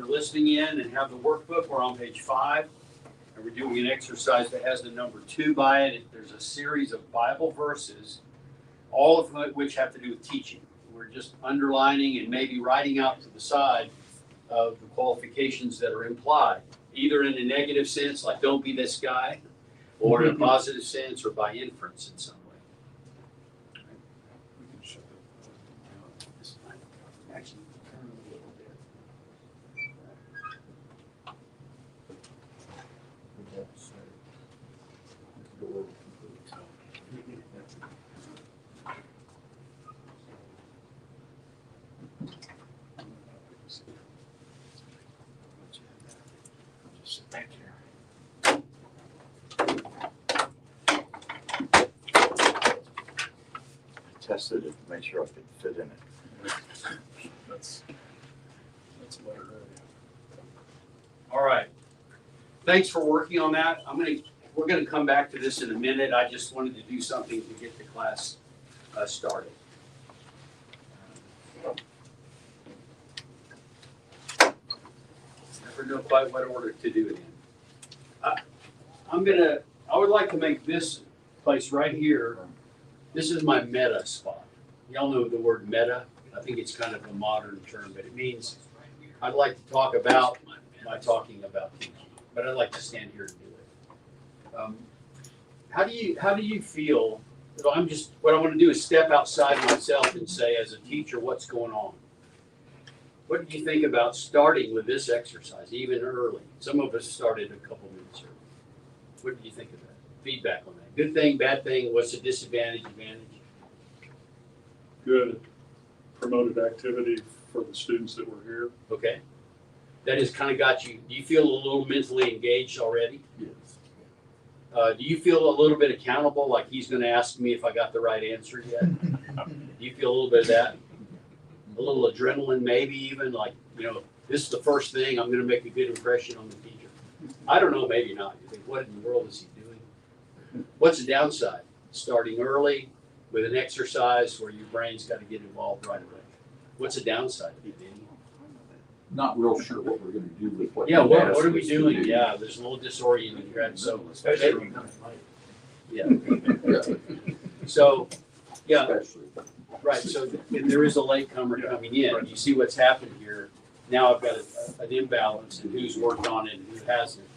are listening in and have the workbook, we're on page 5. And we're doing an exercise that has the number 2 by it. There's a series of Bible verses, all of which have to do with teaching. We're just underlining and maybe writing out to the side of the qualifications that are implied, either in a negative sense, like don't be this guy, or in a positive sense, or by inference in some way. We can shut this actually turn a little bit. Just sit back here. Tested it to make sure I could fit in it. That's better. All right. Thanks for working on that. We're gonna come back to this in a minute. I just wanted to do something to get the class started. Never know quite what order to do it in. I would like to make this place right here. This is my meta spot. Y'all know the word meta. I think it's kind of a modern term, but it means I'd like to talk about by talking about teaching, but I'd like to stand here and do it. How do you feel? What I want to do is step outside myself and say, as a teacher, what's going on? What do you think about starting with this exercise, even early? Some of us started a couple minutes early. What do you think of that? Feedback on that. Good thing, bad thing, what's the disadvantage, advantage? Good. Promoted activity for the students that were here. Okay. That has kind of got you, do you feel a little mentally engaged already? Yes. Do you feel a little bit accountable, like he's going to ask me if I got the right answer yet? Do you feel a little bit of that? A little adrenaline, maybe even, like, this is the first thing, I'm going to make a good impression on the teacher. I don't know, maybe not. You think, what in the world is he doing? What's the downside? Starting early with an exercise where your brain's got to get involved right away. What's the downside of it, Danny? Not real sure what we're gonna do with what. Yeah, you what asked are we us to doing? do. Yeah, there's a little disorienting here. So, yeah. So, yeah, Especially. right. So there is a latecomer coming in. You see what's happened here. Now I've got an imbalance in who's worked on it and who hasn't,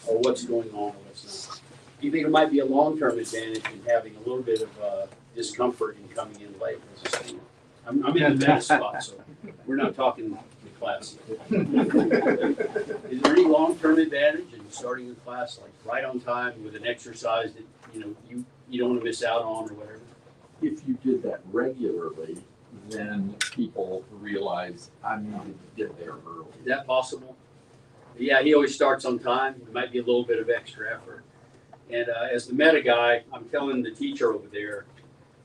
or what's going on or what's not. Do you think it might be a long-term advantage in having a little bit of discomfort in coming in late as a student? I'm in the meta spot, so we're not talking the class. Is there any long-term advantage in starting a class like right on time with an exercise that you don't want to miss out on or whatever? If you did that regularly, then people realize I needed to get there early. Is that possible? Yeah, he always starts on time. It might be a little bit of extra effort. And as the meta guy, I'm telling the teacher over there,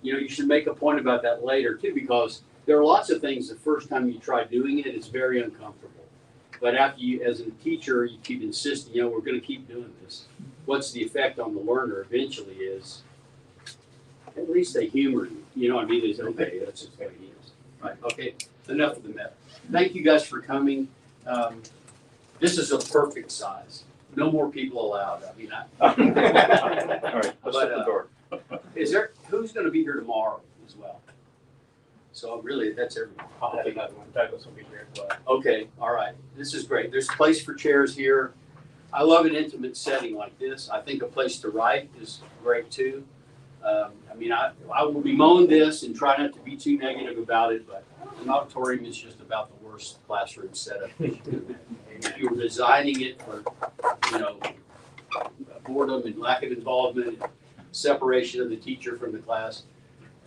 you should make a point about that later too, because there are lots of things the first time you try doing it, it's very uncomfortable. But after you, as a teacher, you keep insisting, we're going to keep doing this. What's the effect on the learner eventually is, at least they humor you. You know what I mean? They say, okay, that's just what he is. Right, okay, enough of the meta. Thank you guys for coming. This is a perfect size. No more people allowed. I mean, All right, let's shut the door. Who's going to be here tomorrow as well? So really, that's everyone. I'll have another one. Douglas will be here as well. Okay, all right. This is great. There's a place for chairs here. I love an intimate setting like this. I think a place to write is great too. I will be mowing this and try not to be too negative about it, but an auditorium is just about the worst classroom setup. If you were designing it for, boredom and lack of involvement, separation of the teacher from the class,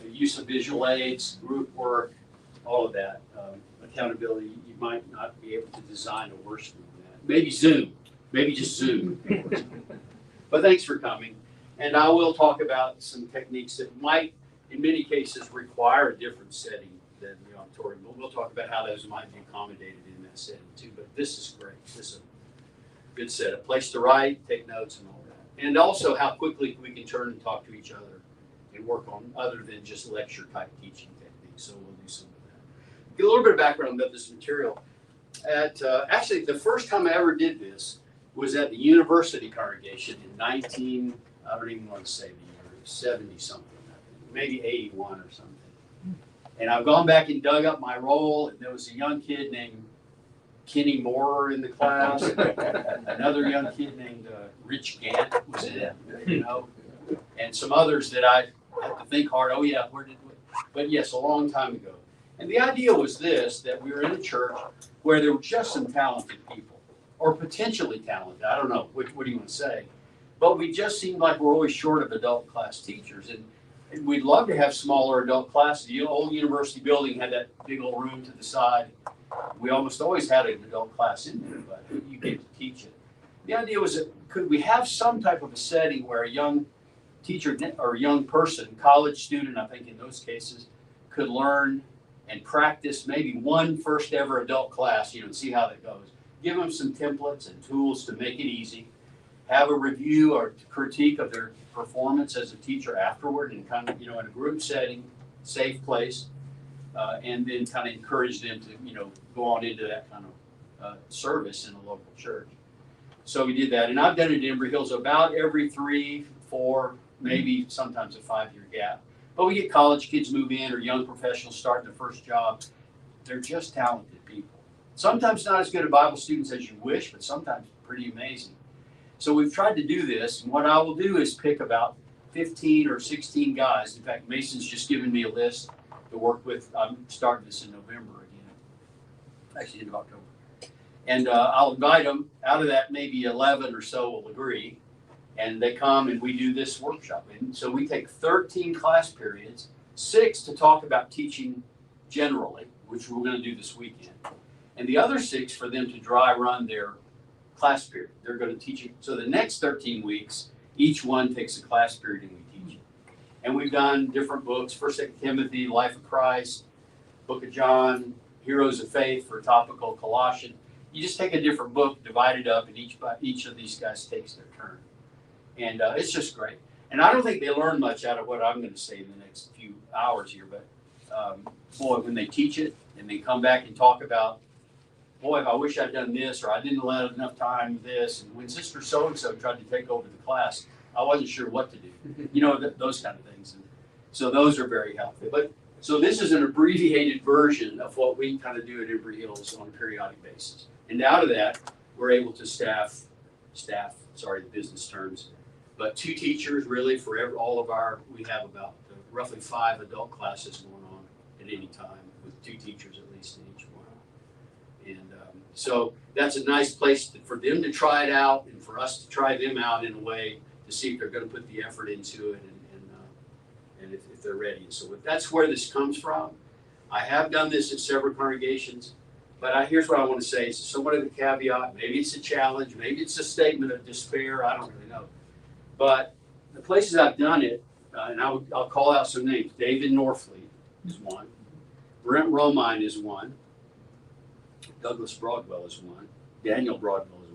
use of visual aids, group work, all of that, accountability, you might not be able to design a worse than that. Maybe Zoom, maybe just Zoom. But thanks for coming. And I will talk about some techniques that might, in many cases, require a different setting than the auditorium. But we'll talk about how those might be accommodated in that setting too. But this is great. This is a good setup. Place to write, take notes and all that. And also how quickly we can turn and talk to each other and work on other than just lecture type teaching techniques. So we'll do some of that. Get a little bit of background about this material. Actually, the first time I ever did this was at the university congregation in I don't even want to say the year, 70 something, maybe 81 or something. And I've gone back and dug up my roll, and there was a young kid named Kenny Moore in the class, another young kid named Rich Gant was in it, and some others that I have to think hard. Oh yeah, but yes, a long time ago. And the idea was this: that we were in a church where there were just some talented people, or potentially talented. I don't know. What do you want to say? But we just seemed like we're always short of adult class teachers, and we'd love to have smaller adult classes. The old university building had that big old room to the side. We almost always had an adult class in there, but you get to teach it. The idea was that could we have some type of a setting where a young teacher or a young person, college student, I think in those cases, could learn and practice maybe one first ever adult class, and see how that goes. Give them some templates and tools to make it easy. Have a review or critique of their performance as a teacher afterward, and kind of, in a group setting, safe place. And then kind of encourage them to, go on into that kind of service in a local church. So we did that. And I've done it in Embry Hills about every 3, 4, maybe sometimes a 5-year gap. But we get college kids move in or young professionals starting their first job. They're just talented people. Sometimes not as good at Bible students as you wish, but sometimes pretty amazing. So we've tried to do this. And what I will do is pick about 15 or 16 guys. In fact, Mason's just given me a list to work with. I'm starting this in November again, actually end of October. And I'll invite them. Out of that, maybe 11 or so will agree. And they come and we do this workshop. And so we take 13 class periods, 6 to talk about teaching generally, which we're going to do this weekend. And the other 6 for them to dry run their class period. They're going to teach it. So the next 13 weeks, each one takes a class period and we teach it. And we've done different books, 1st, 2nd Timothy, Life of Christ, Book of John, Heroes of Faith for topical, Colossians. You just take a different book, divide it up, and each of these guys takes their turn. And it's just great. And I don't think they learn much out of what I'm going to say in the next few hours here, but boy, when they teach it and they come back and talk about, boy, I wish I'd done this, or I didn't allow enough time with this, and when Sister So-and-so tried to take over the class, I wasn't sure what to do. Those kind of things. And so those are very helpful. But so this is an abbreviated version of what we kind of do at Embry Hills on a periodic basis. And out of that, we're able to staff, sorry, the business terms, but 2 teachers really for all of we have about roughly 5 adult classes going on at any time with 2 teachers at least in each one. And so that's a nice place for them to try it out and for us to try them out in a way to see if they're going to put the effort into it and if they're ready. And so that's where this comes from. I have done this at several congregations, but here's what I want to say. It's somewhat of a caveat. Maybe it's a challenge. Maybe it's a statement of despair. I don't really know. But the places I've done it, and I'll call out some names. David Norfleet is one. Brent Romine is one. Douglas Broadwell is one. Daniel Broadwell is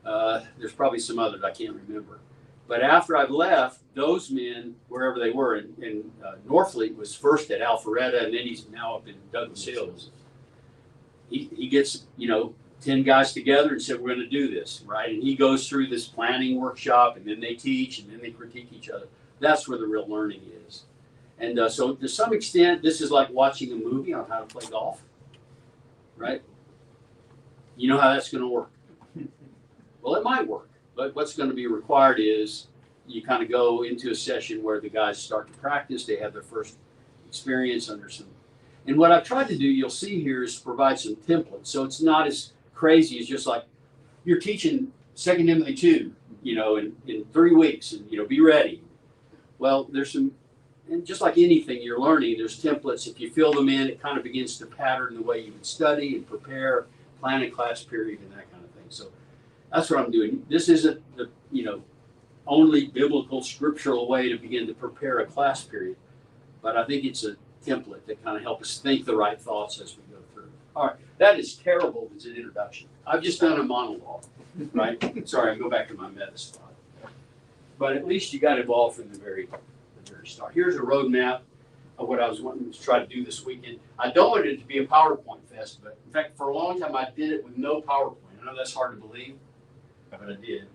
one. There's probably some others I can't remember. But after I've left, those men, wherever they were, and Norfleet was first at Alpharetta, and then he's now up in Douglas Hills. He gets, 10 guys together and said, we're going to do this, right? And he goes through this planning workshop, and then they teach, and then they critique each other. That's where the real learning is. And so to some extent, this is like watching a movie on how to play golf, right? You know how that's going to work. Well, it might work, but what's going to be required is you kind of go into a session where the guys start to practice. They have their first experience under some. And what I've tried to do, you'll see here, is provide some templates. So it's not as crazy as just like you're teaching 2 Timothy 2, in 3 weeks, and, be ready. Well, there's some, and just like anything you're learning, there's templates. If you fill them in, it kind of begins to pattern the way you would study and prepare, plan a class period, and that kind of thing. So that's what I'm doing. This isn't the, only biblical scriptural way to begin to prepare a class period, but I think it's a template that kind of help us think the right thoughts as we go through. All right, that is terrible as an introduction. I've just done a monologue, right? Sorry, I'll go back to my meta spot. But at least you got involved from the very start. Here's a roadmap. of what I was wanting to try to do this weekend. I don't want it to be a PowerPoint fest, but in fact, for a long time, I did it with no PowerPoint. I know that's hard to believe, but I did,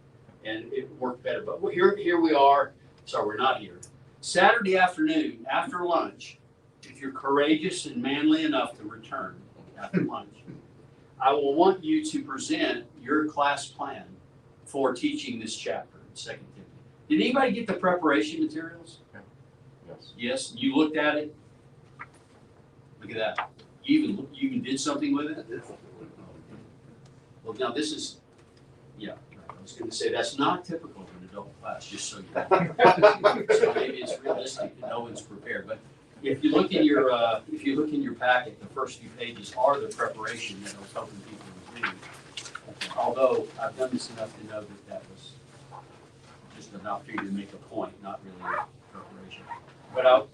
and it worked better. But here we are. Sorry, we're not here. Saturday afternoon, after lunch, if you're courageous and manly enough to return after lunch, I will want you to present your class plan for teaching this chapter in 2 Timothy. Did anybody get the preparation materials? Yes. Yes, you looked at it? Look at that. You even did something with it? Well, now this is, yeah, I was gonna say, that's not typical of an adult class, just so you know. So maybe it's realistic that no one's prepared, but if you look in your packet, the first few pages are the preparation that I was hoping people would read. Although I've done this enough to know that that was just an opportunity to make a point, not really a preparation. But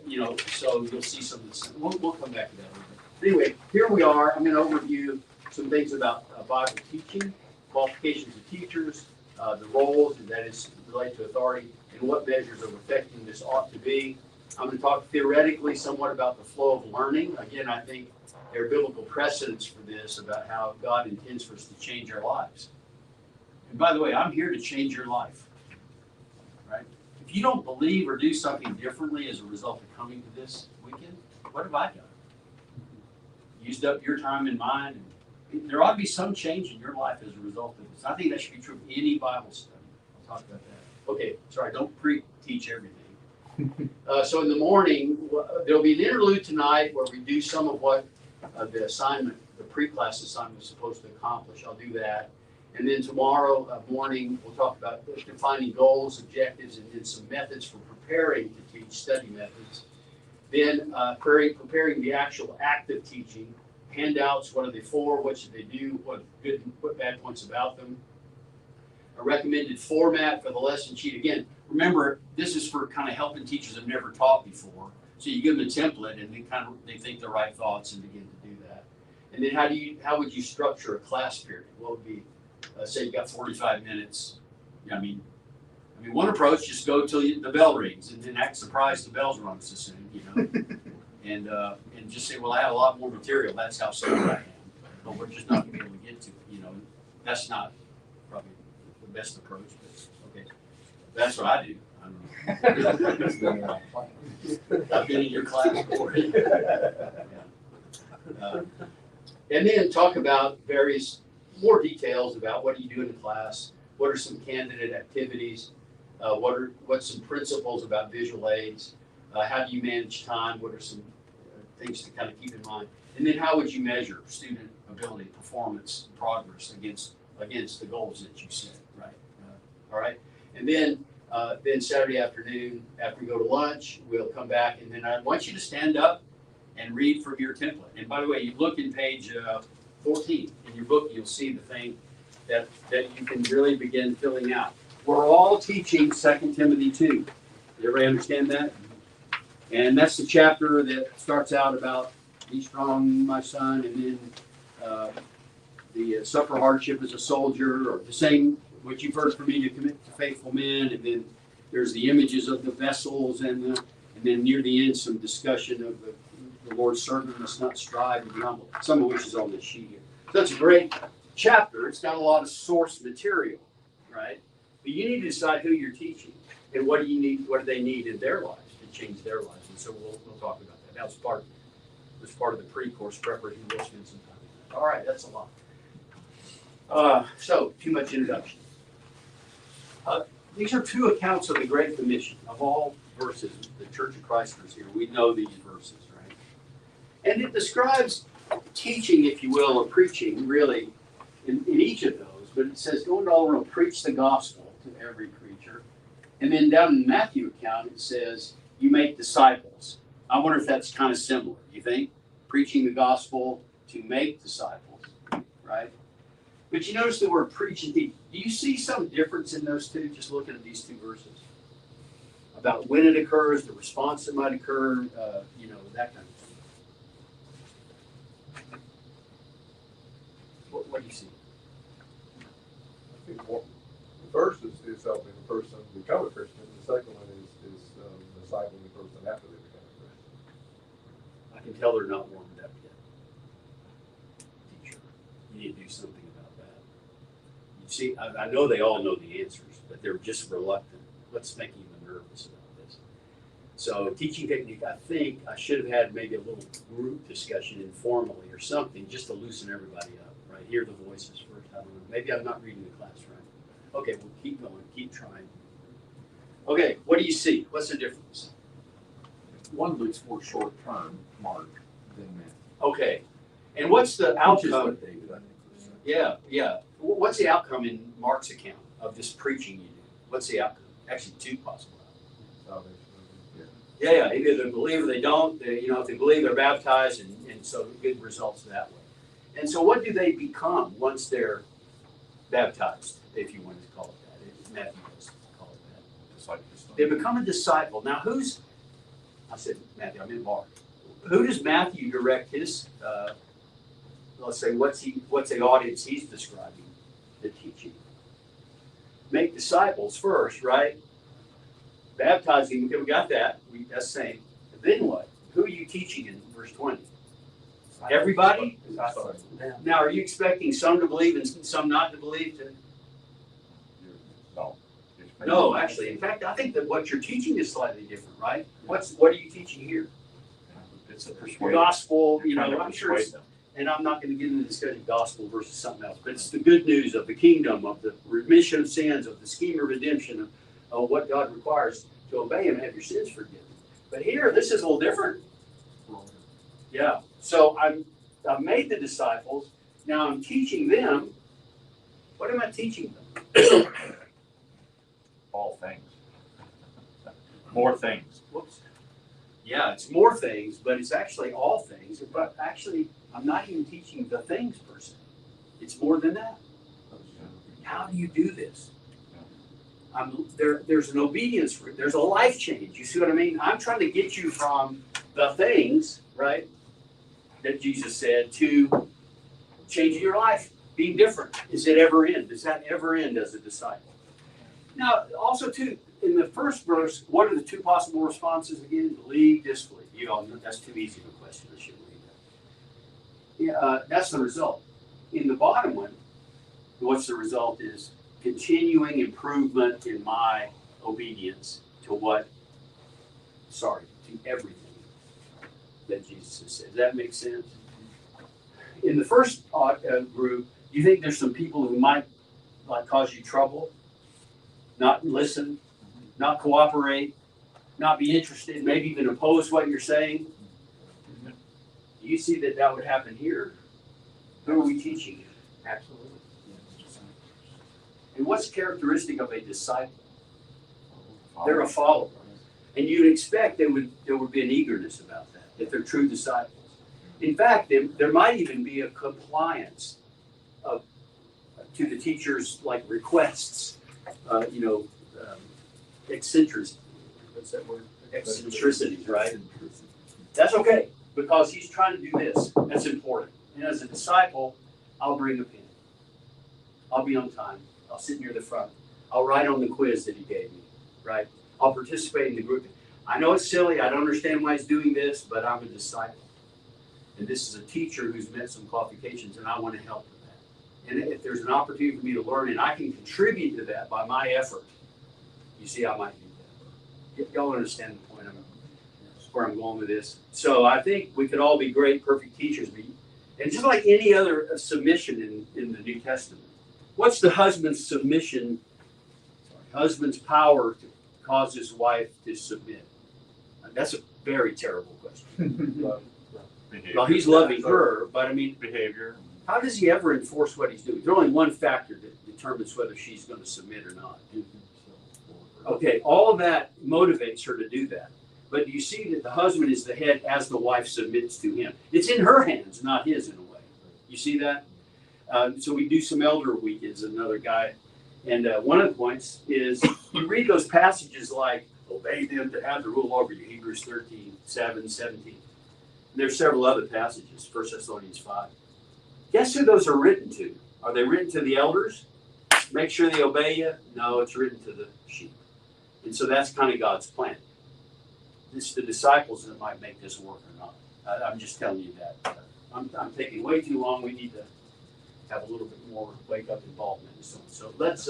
so you'll see some of this. We'll come back to that later. But anyway, here we are. I'm going to overview some things about Bible teaching, qualifications of teachers, the roles that is related to authority, and what measures of effectiveness ought to be. I'm going to talk theoretically somewhat about the flow of learning. Again, I think there are biblical precedents for this about how God intends for us to change our lives. And by the way, I'm here to change your life. Right? If you don't believe or do something differently as a result of coming to this weekend, what have I done? Used up your time and mine. And there ought to be some change in your life as a result of this. I think that should be true of any Bible study. I'll talk about that. Okay, sorry, don't pre-teach everything. So in the morning, there'll be an interlude tonight where we do some of what the pre-class assignment was supposed to accomplish. I'll do that. And then tomorrow morning, we'll talk about defining goals, objectives, and then some methods for preparing to teach, study methods. Then preparing the actual act of teaching, handouts, what are they for, what should they do, what good and what bad points about them. A recommended format for the lesson sheet. Again, remember, this is for kind of helping teachers that have never taught before. So you give them a template and they think the right thoughts and begin to do that. And then how would you structure a class period? What would be, say you got 45 minutes. I mean, one approach, just go till the bell rings and then act surprised the bell's rung so soon, and just say, well, I have a lot more material. That's how smart I am. But we're just not going to be able to get to it. That's not probably the best approach, but okay. That's what I do. I don't know. I've been in your class before. And then talk about various more details about what do you do in the class, what are some candidate activities, what's some principles about visual aids, how do you manage time, what are some things to kind of keep in mind, and then how would you measure student ability, performance, progress against the goals that you set, right? All right, and then Saturday afternoon, after we go to lunch, we'll come back, and then I want you to stand up and read from your template. And by the way, you look in page 14 in your book, you'll see the thing that you can really begin filling out. We're all teaching 2 Timothy 2. Everybody understand that? And that's the chapter that starts out about be strong, my son, and then the suffer hardship as a soldier, or the same, what you've heard from me, to commit to faithful men, and then there's the images of the vessels, and then near the end, some discussion of the Lord's servant must not strive and be humble, some of which is on this sheet here. So that's a great chapter. It's got a lot of source material, right? But you need to decide who you're teaching and what do they need in their lives to change their lives. And so we'll talk about that. That was part of the pre-course preparation. We'll spend some time on that. All right, that's a lot. So too much introduction. These are two accounts of the Great Commission. Of all verses, the Church of Christers here, we know these verses, right? And it describes teaching, if you will, or preaching, really, in each of those. But it says, go into all the world, preach the gospel to every creature. And then down in the Matthew account, it says, you make disciples. I wonder if that's kind of similar. You think? Preaching the gospel to make disciples, right? But you notice the word preaching. Do you see some difference in those two, just looking at these two verses? About when it occurs, the response that might occur, that kind of thing. What do you see? I think the first is helping the person become a Christian. The second one is discipling the person after they become a Christian. can tell they're not warmed up yet. Teacher, you need to do something about that. You see, I know they all know the answers, but they're just reluctant. What's making them nervous about this? So teaching technique, I think I should have had maybe a little group discussion informally or something, just to loosen everybody up, right? Hear the voices first. I don't know. Maybe I'm not reading the class right. Okay, we'll keep going, keep trying. Okay, what do you see? What's the difference? One looks more short-term, Mark, than that. Okay, and what's the Which is outcome? what David, I think, was saying. Yeah. What's the outcome in Mark's account of this preaching you do? What's the outcome? Actually, two possible outcomes. Yeah, either they believe or they don't. If they believe, they're baptized, and so good results that way. And so what do they become once they're baptized, if you want to call it that? If Matthew does call it that. Disciple. They become a disciple. Now, I said Matthew, I meant Mark. Who does Matthew direct his, let's say, what's the audience he's describing, the teaching? Make disciples first, right? Baptizing, okay, we got that. That's same. Then what? Who are you teaching in verse 20? Everybody? Now, are you expecting some to believe and some not to believe? No. No, actually. In fact, I think that what you're teaching is slightly different, right? What are you teaching here? It's a persuasion. Gospel, You're trying to I'm sure it's, persuade them. and I'm not going to get into the discussion of gospel versus something else, but it's the good news of the kingdom, of the remission of sins, of the scheme of redemption, of what God requires to obey Him and have your sins forgiven. But here, this is a little different. Yeah. So I've made the disciples. Now I'm teaching them. What am I teaching them? All things. More things. Whoops. Yeah, it's more things, but it's actually all things. But actually, I'm not even teaching the things per se. It's more than that. How do you do this? There's an obedience route. There's a life change. You see what I mean? I'm trying to get you from the things, right, that Jesus said, to changing your life, being different. Does it ever end? Does that ever end as a disciple? Now, also, too, in the first verse, what are the two possible responses again? Believe, disbelieve. You all know that's too easy of a question. I shouldn't read that. Yeah, that's the result. In the bottom one, what's the result is continuing improvement in my obedience to everything that Jesus has said. Does that make sense? In the first group, do you think there's some people who might cause you trouble? Not listen, not cooperate, not be interested, maybe even oppose what you're saying? Do you see that would happen here? Who are we teaching? Absolutely. And what's characteristic of a disciple? They're a follower. And you'd expect there would be an eagerness about that, if they're true disciples. In fact, there might even be a compliance to the teacher's requests, eccentricity. What's that word? Eccentricities, right? That's okay, because he's trying to do this. That's important. And as a disciple, I'll bring a pen. I'll be on time. I'll sit near the front. I'll write on the quiz that he gave me, right? I'll participate in the group. I know it's silly. I don't understand why he's doing this, but I'm a disciple. And this is a teacher who's met some qualifications, and I want to help with that. And if there's an opportunity for me to learn, and I can contribute to that by my effort, you see, I might do that. Y'all understand the point where I'm going with this. So I think we could all be great, perfect teachers. And just like any other submission in the New Testament, what's the husband's submission? Husband's power to cause his wife to submit? That's a very terrible question. Well, he's loving her, but I mean, Behavior. how does he ever enforce what he's doing? There's only one factor that determines whether she's going to submit or not. Okay, all of that motivates her to do that. But you see that the husband is the head as the wife submits to him. It's in her hands, not his, in a way. You see that? So we do some elder weekends, another guy. And one of the points is you read those passages like, obey them to have the rule over you, Hebrews 13, 7, 17. And there's several other passages, 1 Thessalonians 5. Guess who those are written to? Are they written to the elders? Make sure they obey you? No, it's written to the sheep. And so that's kind of God's plan. It's the disciples that might make this work or not. I'm just telling you that. I'm taking way too long. We need to have a little bit more wake-up involvement and so on. So let's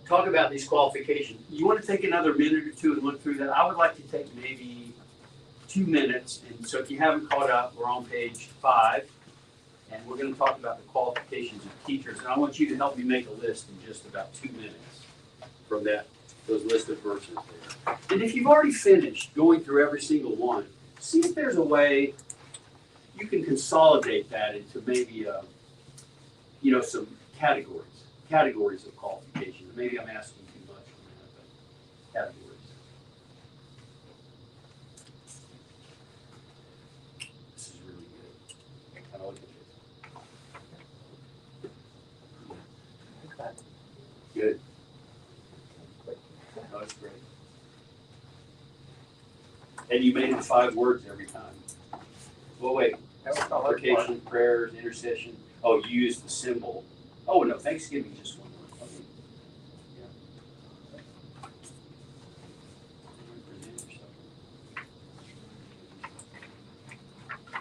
talk about these qualifications. You want to take another minute or two and look through that? I would like to take maybe 2 minutes. And so if you haven't caught up, we're on page 5. And we're going to talk about the qualifications of teachers. And I want you to help me make a list in just about 2 minutes from those list of verses there. And if you've already finished going through every single one, see if there's a way you can consolidate that into maybe some categories of qualifications. Maybe I'm asking too much from that, but categories. This is really good. I like this. Good. Oh, that's great. And you made it 5 words every time. Well, wait. Application, prayers, intercession. Oh, you used the symbol. Oh, no, Thanksgiving just one word. Okay. Yeah.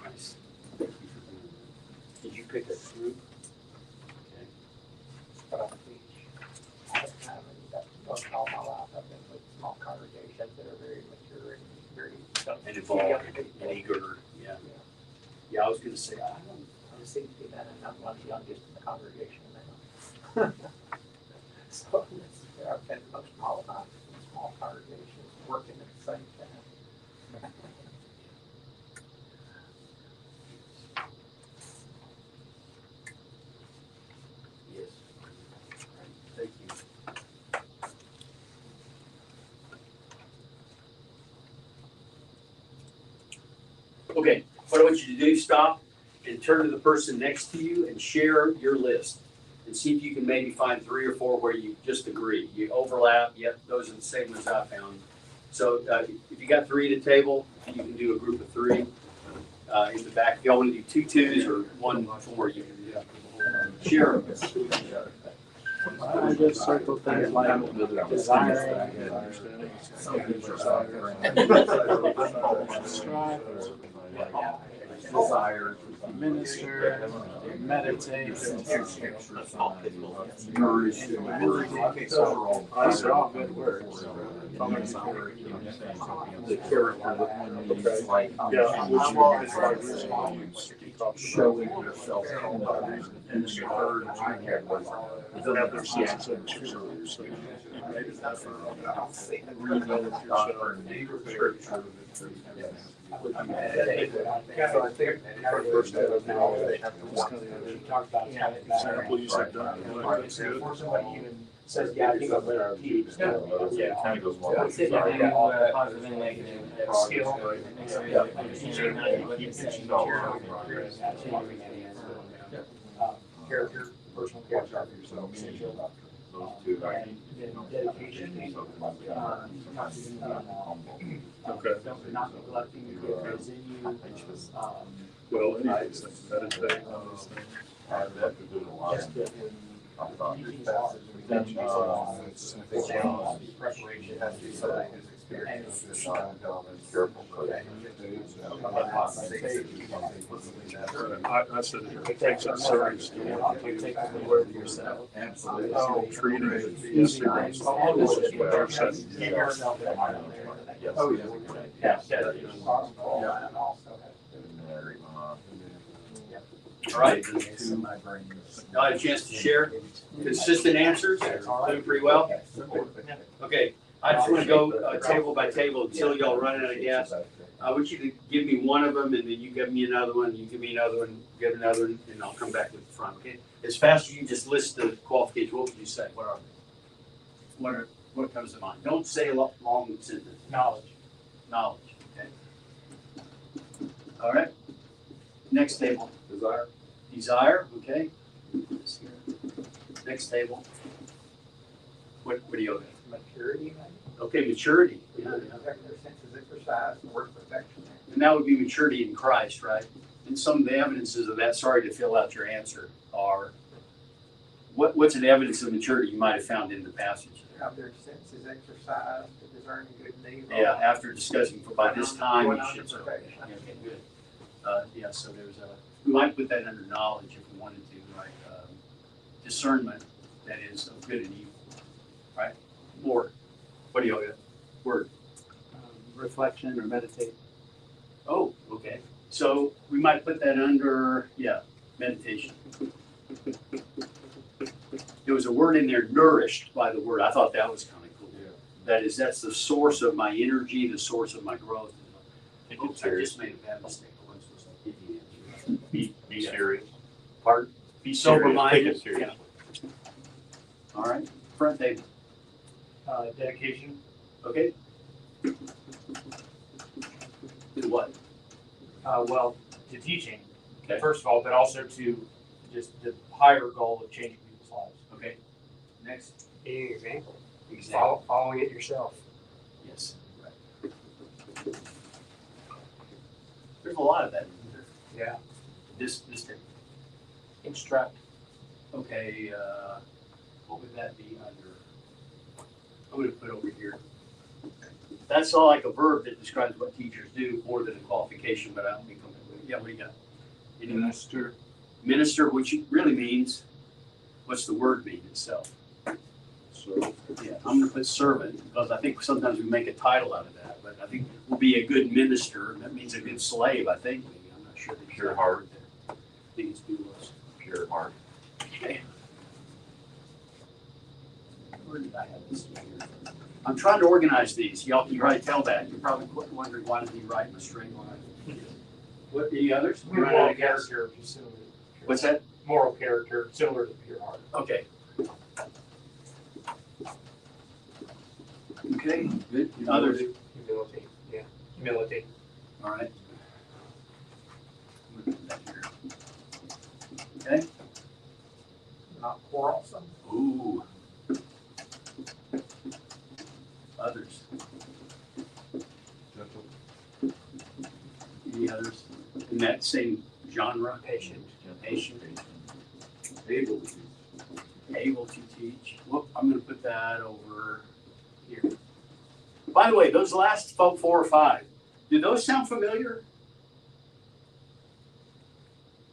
Nice. Thank you for doing that. Did you pick a group? Okay. But on the beach, I don't all my life. I've been with small congregations that are very mature and very. And involved and eager. Yeah. Yeah, I was going to say, I don't. I seem to be that, and I'm one of the youngest in the congregation now. So that's where I've been most of my life in small congregations, working at the same time. Yes. Right. Thank you. Okay, what I want you to do, stop and turn to the person next to you and share your list. And see if you can maybe find 3 or 4 where you just agree. You overlap, yep, those are the same ones I found. So if you got 3 at the table, you can do a group of 3 in the back. If y'all want to do 2 twos or 1 4, you can do that. Share. I just circled things like desire, strive, Desire, minister, meditate, nourish, these are all good words. the character that one needs, like, showing yourself in others. And the third I had was reading doctrine, scripture. So I think First day of the holiday. you talked about Example, you said that. Before somebody even says, yeah, I think I'm better at teach. Yeah, it kind of goes along with Sit down and positive and negative skill. Character, personal character. those two. And dedication. Okay. Not neglecting the gift that's in you. Well, any of these things, meditate on these things. Just the using preparation has to be something who's experienced. I said it takes a serious Absolutely. treating it as serious as what you're saying. Oh, yeah. All right. Y'all had a chance to share consistent answers, doing pretty well. Okay, I just want to go table by table until y'all run out of gas. I want you to give me one of them, and then you give me another one, you give me another one, give another one, and I'll come back to the front, okay? As fast as you just list the qualifications, what would you say? What are they? What comes to mind? Don't say a long sentence. Knowledge. Knowledge, okay? All right. Next table. Desire. Desire, okay? Next table. What do you have? Maturity, Okay, maturity. Yeah, their senses exercised, and work perfection. And that would be maturity in Christ, right? And some of the evidences of that, sorry to fill out your answer, are what's an evidence of maturity you might have found in the passage? Have their senses exercised, the very good name. Yeah, after discussing, by this time, Going you on should. to perfection. Yeah, okay, good. Yeah, so there's a, we might put that under knowledge if we wanted to, like, discernment that is of good and evil, right? More. What do you got? Word. Reflection or meditate. Oh, okay. So we might put that under, yeah, meditation. There was a word in there, nourished by the word. I thought that was kind of cool. Yeah. That's the source of my energy, the source of my growth. Take Oops, it I serious. just made a bad mistake. I wasn't supposed to give you the answer. Be serious. Pardon? Be Take sober-minded. it seriously. All right, front table. Dedication. Okay. Do what? Well, to teaching, Okay. first of all, but also to just the higher goal of changing people's lives. Okay. Next. Being an example. Example. Following it yourself. Yes. Right. There's a lot of that. Isn't there? Yeah. This thing. Instruct. Okay. What would that be under? I'm going to put over here. That's all like a verb that describes what teachers do more than a qualification, but I don't think I'm going to. Yeah. What do you got? Any Minister. Minister, which really means, what's the word mean itself? So, Yeah, I'm gonna put servant, because I think sometimes we make a title out of that, but I think we'll be a good minister, that means a good slave, I think, maybe, I'm not sure. the Pure exact heart. word there. I think it's doulos. Pure heart. Okay. Where did I have this in here? I'm trying to organize these, y'all can probably tell that, you're probably wondering why did he write in a straight line? What, any others? Moral character, just similar. to pure What's heart. that? Moral character, similar to pure heart. Okay. Okay, good. Others? Humility. Yeah. Humility. All right. I'm gonna put that here. Okay. Not quarrelsome. Ooh. Others? Gentle. Any others in that same genre? Patient. Patient. Able to teach. Able to teach. Well, I'm gonna put that over here. By the way, those last 4 or 5, do those sound familiar?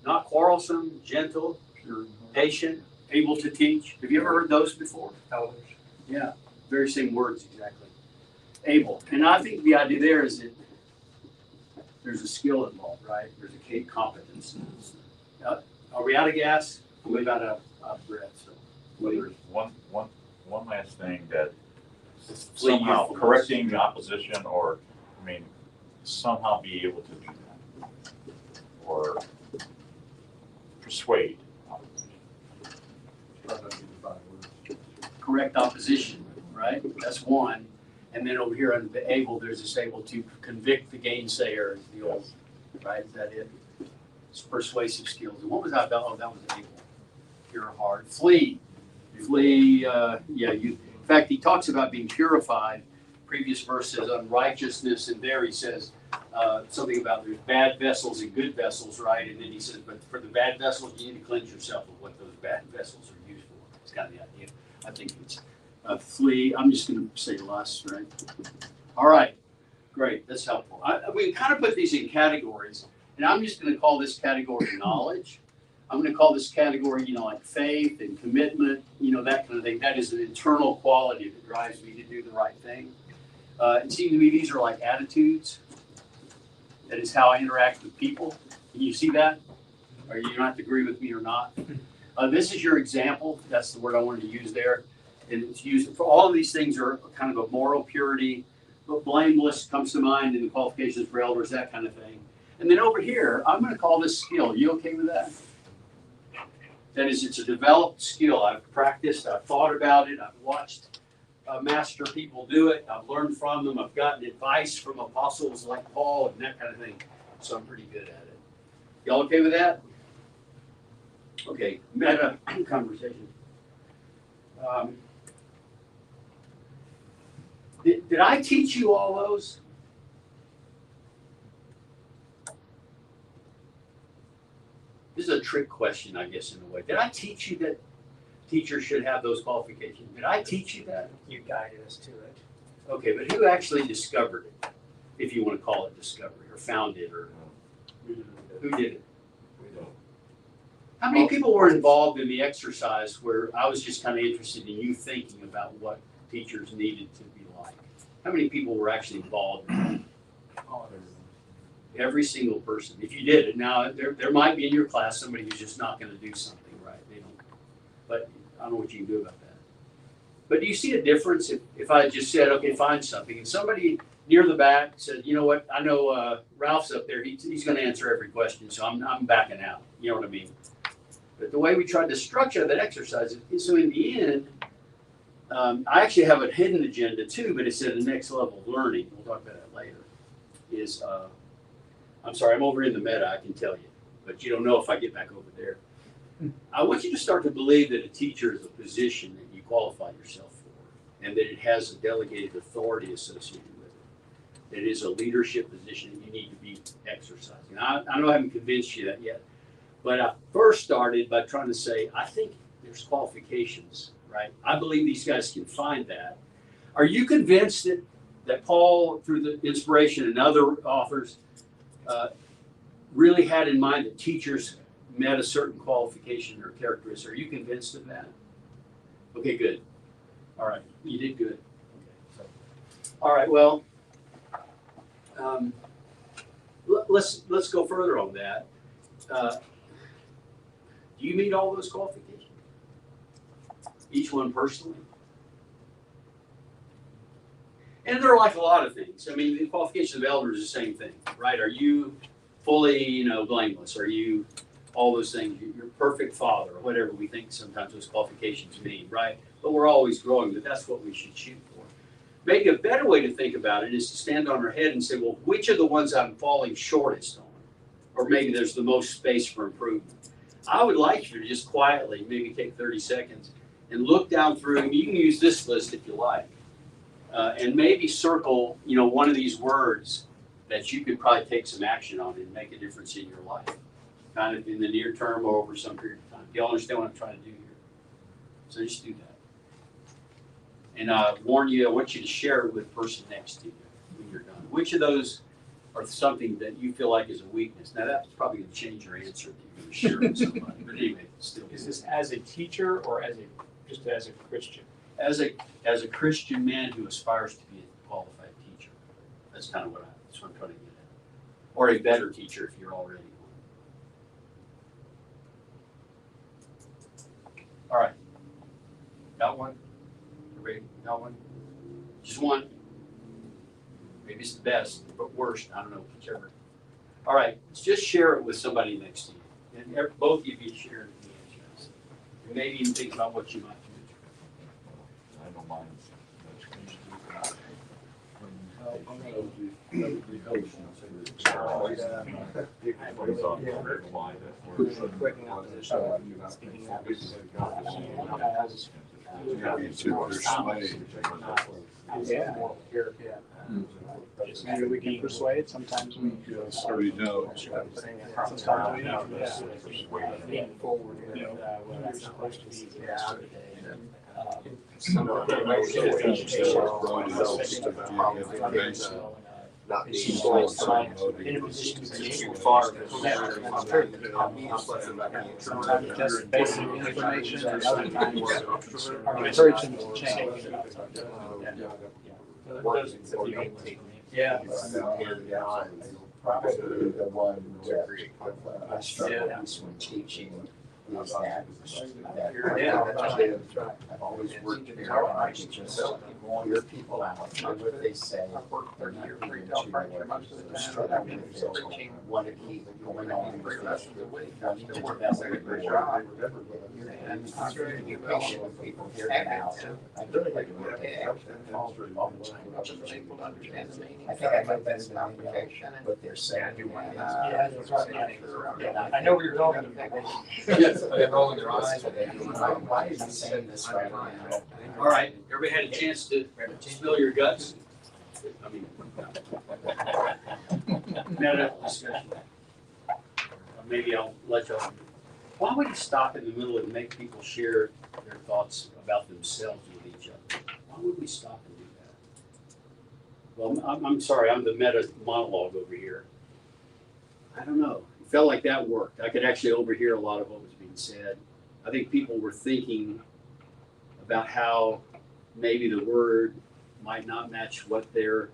Not quarrelsome, gentle, pure. patient, able to teach. Have you ever heard those before? Elders. Yeah, very same words exactly. Able. And I think the idea there is that there's a skill involved, right? There's a competence. Are we out of gas? We've out of breath. So Well, there's one last thing that Flee somehow youthfulness. correcting the opposition, or, I mean, somehow be able to do that. Or persuade opposition. Try not to use bad words. correct opposition, right? That's one. And then over here under the able, there's this able to convict the gainsayer, is the old, right? Is that it? It's persuasive skills. And what was that about? Oh, that was able. Pure heart. Flee. Flee, in fact, he talks about being purified. Previous verse says unrighteousness, and there he says something about there's bad vessels and good vessels, right? And then he says, but for the bad vessels, you need to cleanse yourself of what those bad vessels are used for. It's kind of the idea. I think it's flee. I'm just going to say lust, right? All right, great. That's helpful. We kind of put these in categories, and I'm just going to call this category knowledge. I'm going to call this category, like faith and commitment, that kind of thing. That is an internal quality that drives me to do the right thing. It seems to me these are like attitudes. That is how I interact with people. Can you see that? Or you don't have to agree with me or not. This is your example. That's the word I wanted to use there. And it's used for all of these things are kind of a moral purity, but blameless comes to mind in the qualifications for elders, that kind of thing. And then over here, I'm going to call this skill. You okay with that? That is, it's a developed skill. I've practiced, I've thought about it, I've watched master people do it, I've learned from them, I've gotten advice from apostles like Paul and that kind of thing. So I'm pretty good at it. Y'all okay with that? Okay, meta conversation. Did I teach you all those? This is a trick question, I guess, in a way. Did I teach you that teachers should have those qualifications? Did I teach you that? You guided us to it. Okay, but who actually discovered it? If you want to call it discovery, or found it, or who did it? How many people were involved in the exercise where I was just kind of interested in you thinking about what teachers needed to be like? How many people were actually involved in that? Every single person. If you did it, now there might be in your class somebody who's just not going to do something right. They don't. But I don't know what you can do about that. But do you see a difference if I just said, okay, find something, and somebody near the back said, you know what, I know Ralph's up there. He's going to answer every question, so I'm backing out. You know what I mean? But the way we tried to structure that exercise is so in the end, I actually have a hidden agenda too, but it's at the next level of learning. We'll talk about that later. I'm sorry, I'm over in the meta, I can tell you, but you don't know if I get back over there. I want you to start to believe that a teacher is a position that you qualify yourself for, and that it has a delegated authority associated with it. That it is a leadership position that you need to be exercising. I know I haven't convinced you that yet, but I first started by trying to say, I think there's qualifications, right? I believe these guys can find that. Are you convinced that Paul, through the inspiration and other authors, really had in mind that teachers met a certain qualification or characteristic? Are you convinced of that? Okay, good. All right, you did good. Okay. All right, well, let's go further on that. Do you meet all those qualifications? Each one personally? And they're like a lot of things. I mean, the qualification of elders is the same thing, right? Are you fully, blameless? Are you all those things? You're perfect father, or whatever we think sometimes those qualifications mean, right? But we're always growing, but that's what we should shoot for. Maybe a better way to think about it is to stand on our head and say, well, which are the ones I'm falling shortest on? Or maybe there's the most space for improvement. I would like you to just quietly, maybe take 30 seconds and look down through, and you can use this list if you like. And maybe circle, one of these words that you could probably take some action on and make a difference in your life, kind of in the near term or over some period of time. Do y'all understand what I'm trying to do here? So just do that. And I warn you, I want you to share it with the person next to you when you're done. Which of those are something that you feel like is a weakness? Now that's probably going to change your answer that you're going to share with somebody. But anyway, still. Is this as a teacher or just as a Christian? As a Christian man who aspires to be a qualified teacher, that's kind of that's what I'm trying to get at. Or a better teacher if you're already one. All right. Got one? Everybody got one? Just one? Maybe it's the best, but worst. I don't know, whichever. All right. Let's just share it with somebody next to you. And both of you share it with me. And maybe even think about what you might do. I don't mind. Maybe we can persuade, sometimes we. Already know. Sometimes we don't. Lean forward, when that's supposed to be. Not being In a position to be able sometimes just basic information, and other times encourage them to change. Yeah. Probably the one that I struggle with when teaching is that I've always worked very hard to just hear people out, hear what they say, or hear them to struggle with it, want to keep going on with it, wanting to develop it. And I'm trying to be patient with people, hear them out. I really like to work all the time. I think I might best an application, what they're saying. Yeah, that's right. Yeah. I know where you're going. Yes, they're rolling their eyes. Why is he saying this right now? All right, everybody had a chance to spill your guts? I mean, meta discussion. Maybe I'll let y'all. Why would he stop in the middle and make people share their thoughts about themselves with each other? Why would we stop and do that? Well, I'm sorry, I'm the meta monologue over here. I don't know. It felt like that worked. I could actually overhear a lot of what was being said. I think people were thinking about how maybe the word might not match what their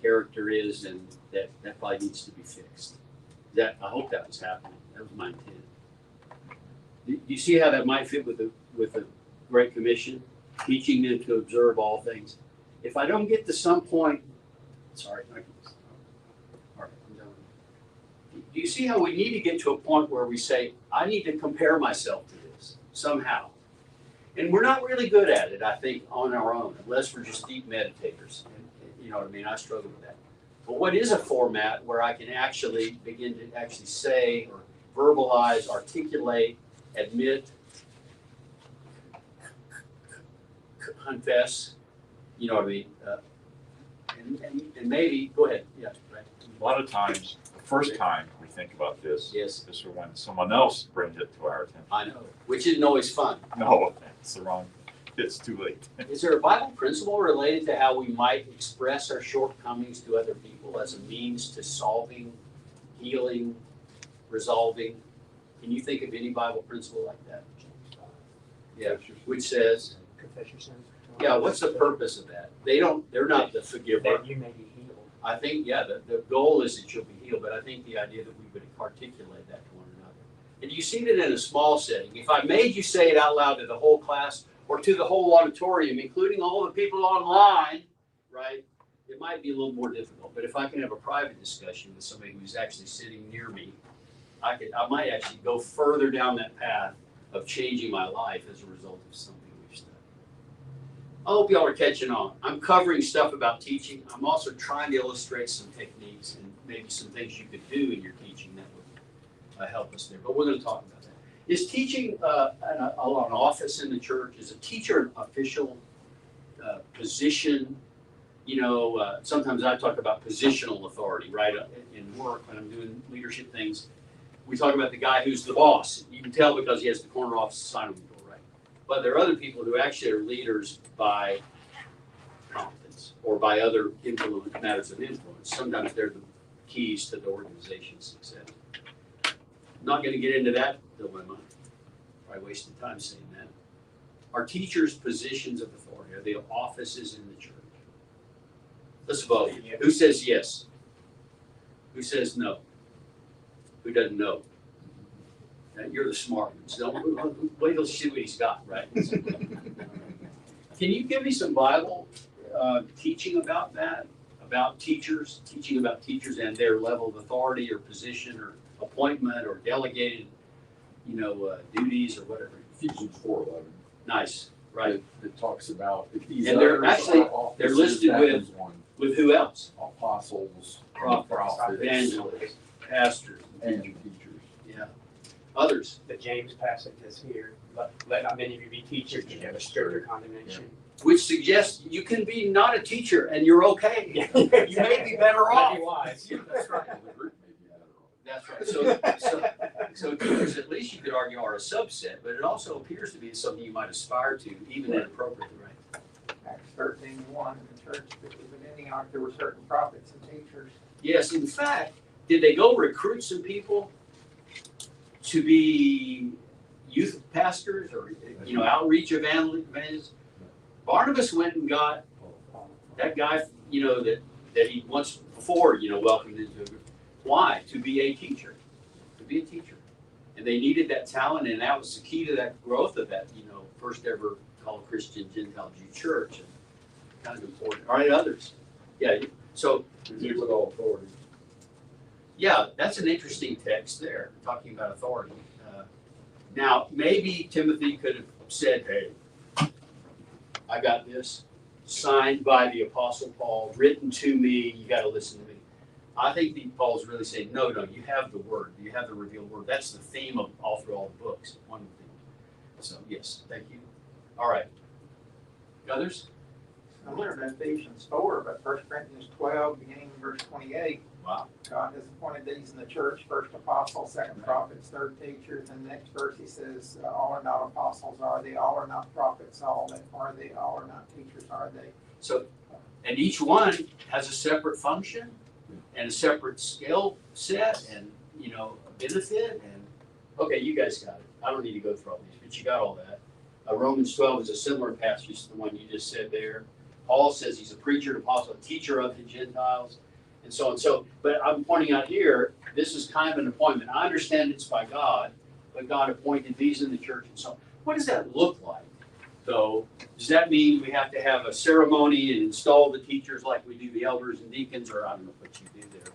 character is, and that probably needs to be fixed. I hope that was happening. That was my intent. Do you see how that might fit with the Great Commission, teaching them to observe all things? If I don't get to some point, sorry, all right, I'm done. Do you see how we need to get to a point where we say, I need to compare myself to this somehow? And we're not really good at it, I think, on our own, unless we're just deep meditators. And, you know what I mean? I struggle with that. But what is a format where I can actually begin to actually say or verbalize, articulate, admit, confess, you know what I mean? And maybe, go ahead, yeah, right. A lot of times, the first time we think about this Yes, is when someone else brings it to our attention. I know, which isn't always fun. No, it's the wrong, it's too late. Is there a Bible principle related to how we might express our shortcomings to other people as a means to solving, healing, resolving? Can you think of any Bible principle like that? Yeah, which says, Confess your sins. yeah, what's the purpose of that? They're not the forgiver. That you may be healed. I think, yeah, the goal is that you'll be healed, but I think the idea that we would articulate that to one another. And you see that in a small setting. If I made you say it out loud to the whole class or to the whole auditorium, including all the people online, right, it might be a little more difficult. But if I can have a private discussion with somebody who's actually sitting near me, I might actually go further down that path of changing my life as a result of something we've studied. I hope y'all are catching on. I'm covering stuff about teaching. I'm also trying to illustrate some techniques and maybe some things you could do in your teaching that would help us there. But we're going to talk about that. Is teaching an office in the church? Is a teacher an official position? You know, sometimes I talk about positional authority, right? In work, when I'm doing leadership things, we talk about the guy who's the boss. You can tell because he has the corner office sign on the door, right? But there are other people who actually are leaders by competence or by other matters of influence. Sometimes they're the keys to the organization's success. I'm not going to get into that dilemma. Probably wasting time saying that. Are teachers positions of authority? Are they offices in the church? Let's vote. Who says yes? Who says no? Who doesn't know? You're the smart ones. Wait till you see what he's got, right? Can you give me some Bible teaching about that? About teachers, teaching about teachers and their level of authority or position or appointment or delegated, duties or whatever. Ephesians 4:11. Nice, right? It talks about if these And they're others actually- are offices, they're listed that with- is one. With who else? Apostles, Prophets, evangelists, pastors, and teachers. yeah, others. The James passage is here, but let not many of you be teachers, you have a stricter condemnation. Which suggests you can be not a teacher and you're okay. You may be better off. Be wise. That's right. The group may be better off. That's right. So teachers, at least you could argue, are a subset, but it also appears to be something you might aspire to, even inappropriately, right? Acts 13:1, the church that was in Antioch, there were certain prophets and teachers. Yes, in fact, did they go recruit some people to be youth pastors or, outreach evangelists? Barnabas went and got that guy, that he once before, welcomed into it. Why? To be a teacher. To be a teacher. And they needed that talent, and that was the key to that growth of that, first ever called Christian Gentile Jew church. And kind of important. All right, others. Yeah, so. With all authority. Yeah, that's an interesting text there, talking about authority. Now, maybe Timothy could have said, hey, I got this, signed by the Apostle Paul, written to me, you got to listen to me. I think Paul's really saying, no, you have the word, you have the revealed word. That's the theme of all through all the books, one thing. So, yes, thank you. All right. Others? Similar to Ephesians 4, but 1 Corinthians 12, beginning in verse 28. Wow. God has appointed these in the church, first apostles, second prophets, third teachers. And the next verse he says, all are not apostles, are they? All are not prophets, are they? All are not teachers, are they? So And each one has a separate function and a separate skill set and, you know, benefit and, okay, you guys got it. I don't need to go through all these, but you got all that. Romans 12 is a similar passage to the one you just said there. Paul says he's a preacher, an apostle, a teacher of the Gentiles, and so on. So, but I'm pointing out here, this is kind of an appointment. I understand it's by God, but God appointed these in the church and so on. What does that look like, though? Does that mean we have to have a ceremony and install the teachers like we do the elders and deacons, or I don't know what you do there,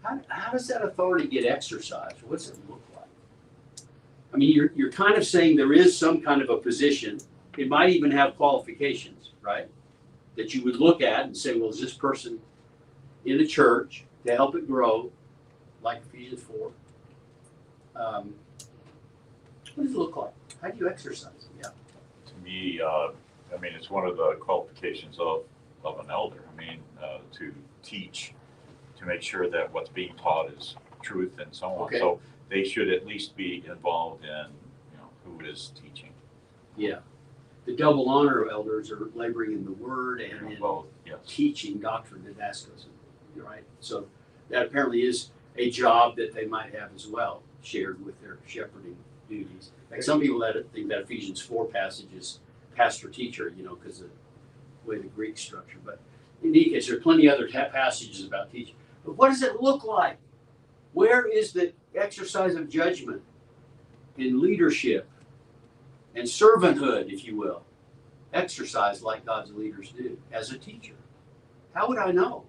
but how does that authority get exercised? What's it look like? I mean, you're kind of saying there is some kind of a position. It might even have qualifications, right? That you would look at and say, well, is this person in the church to help it grow, like Ephesians 4? What does it look like? How do you exercise it? Yeah. To me, I mean, it's one of the qualifications of an elder. I mean, to teach, to make sure that what's being taught is truth and so on. Okay. So they should at least be involved in, you know, who is teaching. Yeah. The double honor of elders are laboring in the word and in Both, yes. teaching doctrine and Damascus, right? So that apparently is a job that they might have as well, shared with their shepherding duties. Like some people that think that Ephesians 4 passage is pastor-teacher, you know, because of the way the Greek structure. But in any case, there are plenty of other passages about teaching. But what does it look like? Where is the exercise of judgment in leadership and servanthood, if you will, exercised like God's leaders do as a teacher? How would I know?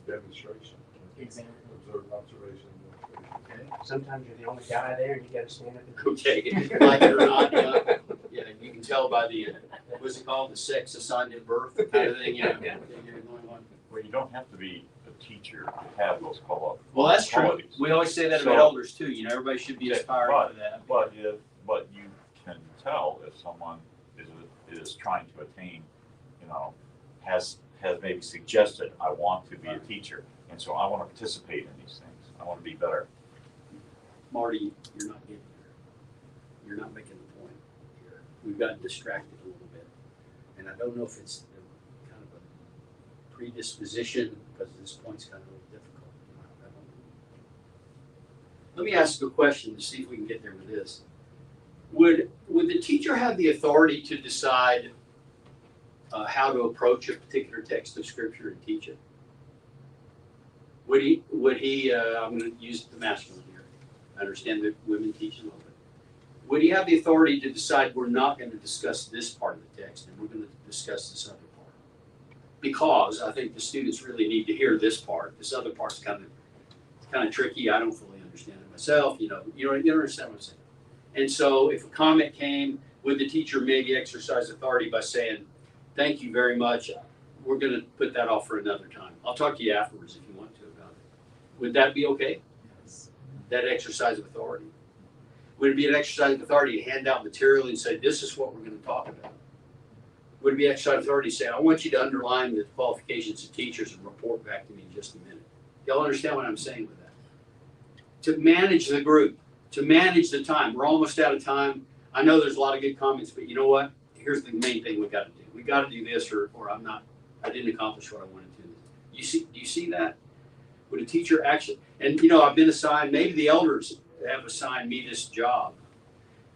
Demonstration, Example. observe, observation. Sometimes you're the only guy there and you gotta stand at the. Okay, like it or not, yeah, you can tell by the, what's it called, the sex assigned at birth kind of thing, you know. You're going on. Well, you don't have to be a teacher to have those qualities. Well, that's true. We always say that about So- elders too, you know, everybody should be aspiring for that. But you can tell if someone is trying to attain, you know, has maybe suggested, I want to be a teacher, and so I want to participate in these things. I want to be better. Marty, you're not getting there. You're not making the point here. We've gotten distracted a little bit. And I don't know if it's kind of a predisposition, because this point's kind of a little difficult. I don't know. Let me ask a question to see if we can get there with this. Would the teacher have the authority to decide how to approach a particular text of scripture and teach it? Would he, I'm going to use the masculine here. I understand that women teach a little bit. Would he have the authority to decide we're not going to discuss this part of the text and we're going to discuss this other part? Because I think the students really need to hear this part. This other part's kind of tricky. I don't fully understand it myself. You understand what I'm saying? And so if a comment came, would the teacher maybe exercise authority by saying, thank you very much. We're going to put that off for another time. I'll talk to you afterwards if you want to about it. Would that be okay? Yes. That exercise of authority? Would it be an exercise of authority to hand out material and say, this is what we're going to talk about? Would it be exercise of authority to say, I want you to underline the qualifications of teachers and report back to me in just a minute? Y'all understand what I'm saying with that? To manage the group, to manage the time. We're almost out of time. I know there's a lot of good comments, but you know what? Here's the main thing we got to do. We got to do this or I didn't accomplish what I wanted to. Do you see that? Would a teacher actually, and I've been assigned, maybe the elders have assigned me this job,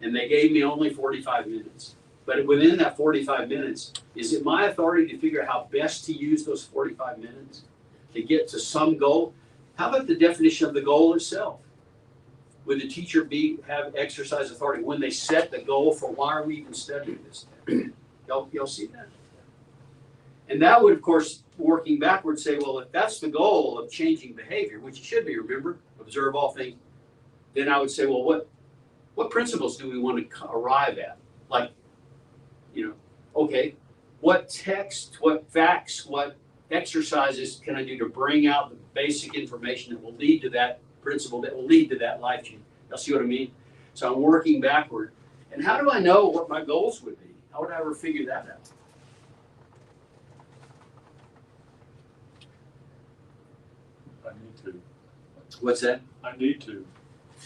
and they gave me only 45 minutes. But within that 45 minutes, is it my authority to figure out how best to use those 45 minutes to get to some goal? How about the definition of the goal itself? Would the teacher have exercise authority when they set the goal for why are we even studying this? Y'all see that? And that would, of course, working backwards, say, well, if that's the goal of changing behavior, which it should be, remember, observe all things, then I would say, well, what principles do we want to arrive at? Like, okay, what text, what facts, what exercises can I do to bring out the basic information that will lead to that principle, that will lead to that life change? Y'all see what I mean? So I'm working backward. And how do I know what my goals would be? How would I ever figure that out? I need to. What's that? I need to.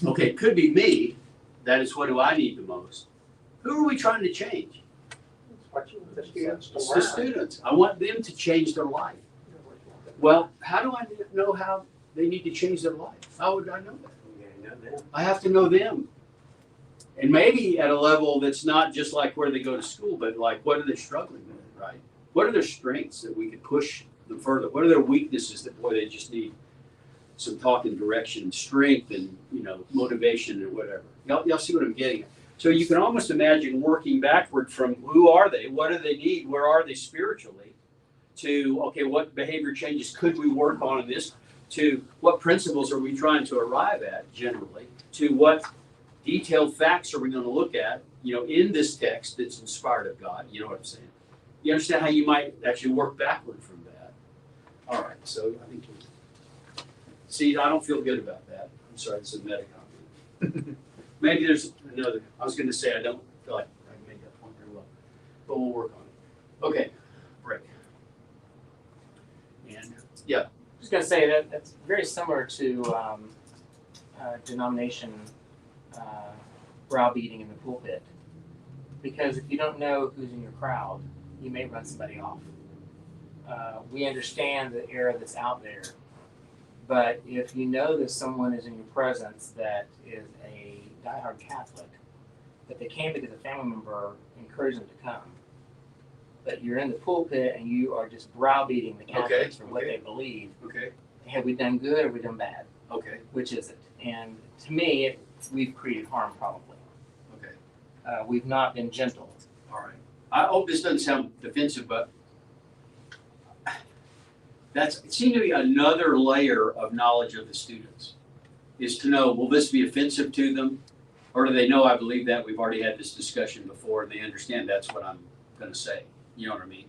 Okay, it could be me. That is, what do I need the most? Who are we trying to change? What you want the students to It's learn. the students. I want them to change their life. Well, how do I know how they need to change their life? How would I know that? I have to know them. And maybe at a level that's not just like where they go to school, but like what are they struggling with, right? What are their strengths that we could push them further? What are their weaknesses that, boy, they just need some talking direction, strength, and motivation and whatever. Y'all see what I'm getting at? So you can almost imagine working backward from who are they, what do they need, where are they spiritually, to okay, what behavior changes could we work on in this, to what principles are we trying to arrive at generally, to what detailed facts are we going to look at, in this text that's inspired of God. You know what I'm saying? You understand how you might actually work backward from that? All right, so I think see, I don't feel good about that. I'm sorry, it's a meta comment. Maybe there's another. I was going to say I don't feel like I can make that point very well, but we'll work on it. Okay, break. And yeah, I was going to say that that's very similar to denomination browbeating in the pulpit. Because if you don't know who's in your crowd, you may run somebody off. We understand the error that's out there, but if you know that someone is in your presence that is a diehard Catholic, that they came because a family member encouraged them to come, but you're in the pulpit and you are just browbeating the Catholics for what they believe. okay, Have we done good or have we done bad? okay, Which is it? And to me, we've created harm probably. okay. We've not been gentle. All right. I hope this doesn't sound defensive, but it seemed to be another layer of knowledge of the students, is to know, will this be offensive to them? Or do they know I believe that? We've already had this discussion before, and they understand that's what I'm going to say. You know what I mean?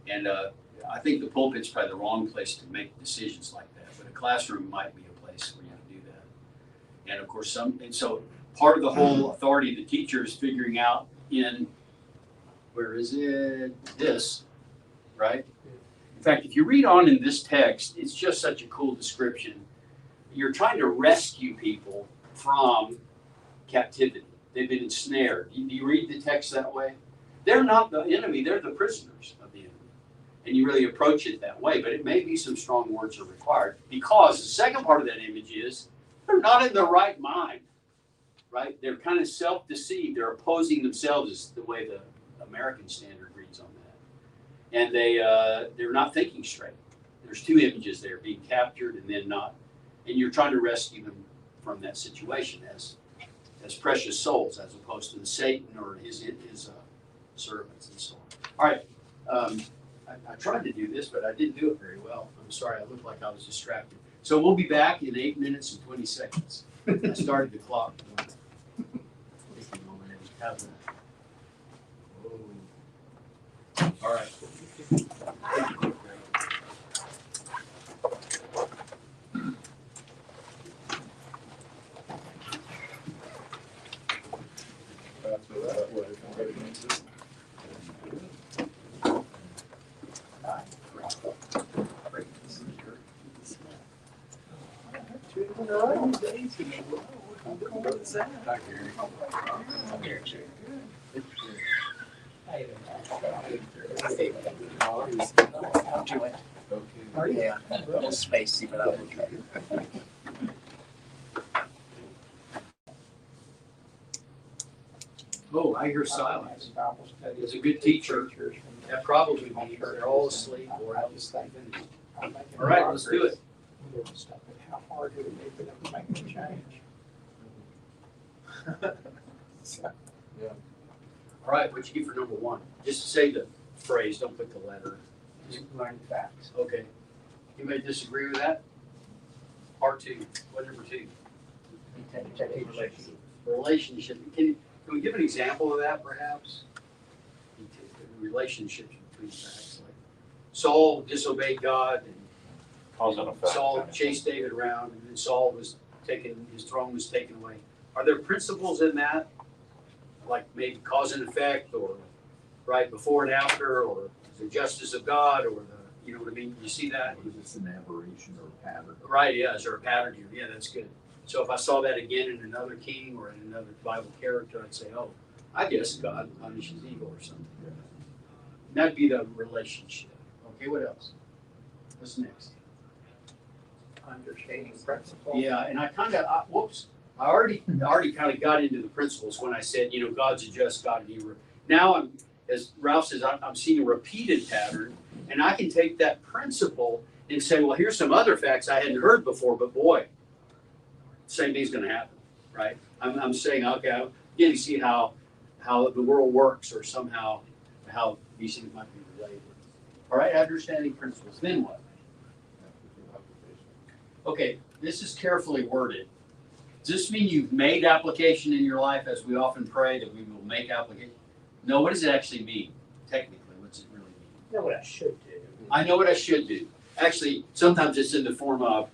And I think the pulpit's probably the wrong place to make decisions like that, but a classroom might be a place where you can do that. And of course, so part of the whole authority of the teacher is figuring out where is it? This, right? In fact, if you read on in this text, it's just such a cool description. You're trying to rescue people from captivity. They've been ensnared. Do you read the text that way? They're not the enemy, they're the prisoners of the enemy. And you really approach it that way, but it may be some strong words are required, because the second part of that image is they're not in their right mind, right? They're kind of self-deceived. They're opposing themselves, is the way the American standard reads on that. And they're not thinking straight. There's two images there, being captured and then not. And you're trying to rescue them from that situation as precious souls, as opposed to the Satan or his servants and so on. All right, I tried to do this, but I didn't do it very well. I'm sorry, I looked like I was distracted. So we'll be back in 8 minutes and 20 seconds. I started the clock. All right. That way, if anybody needs it. Yeah, a little spacey, but I'm okay. Oh, I hear silence. As a good teacher, that probably means they're all asleep or else they've been. All right, let's do it. How hard it would be for them to make a change. All right, what'd you get for number one? Just say the phrase, don't put the letter. Learn facts. Okay. Anybody disagree with that? Part two, what number two? Relationship. Can we give an example of that perhaps? Relationships between facts. Like Saul disobeyed God and Cause and effect. Saul chased David around, and then Saul was taken, his throne was taken away. Are there principles in that, like maybe cause and effect, or right before and after, or the justice of God, or the, you know what I mean? You see that? Is this an aberration or a pattern? Right, yeah, is there a pattern here? Yeah, that's good. So if I saw that again in another king or in another Bible character, I'd say, oh, I guess God punishes evil or something. That'd be the relationship. Okay, what else? What's next? Understanding principle. Yeah, and I already kind of got into the principles when I said, God's a just God. And now as Ralph says, I'm seeing a repeated pattern, and I can take that principle and say, well, here's some other facts I hadn't heard before, but boy, same thing's going to happen, right? I'm saying, okay, I'm getting to see how the world works, or somehow how these things might be related. All right, understanding principles. Then what? Okay, this is carefully worded. Does this mean you've made application in your life, as we often pray that we will make application? No, what does it actually mean? Technically, what's it really mean? You know what I should do? I know what I should do. Actually, sometimes it's in the form of,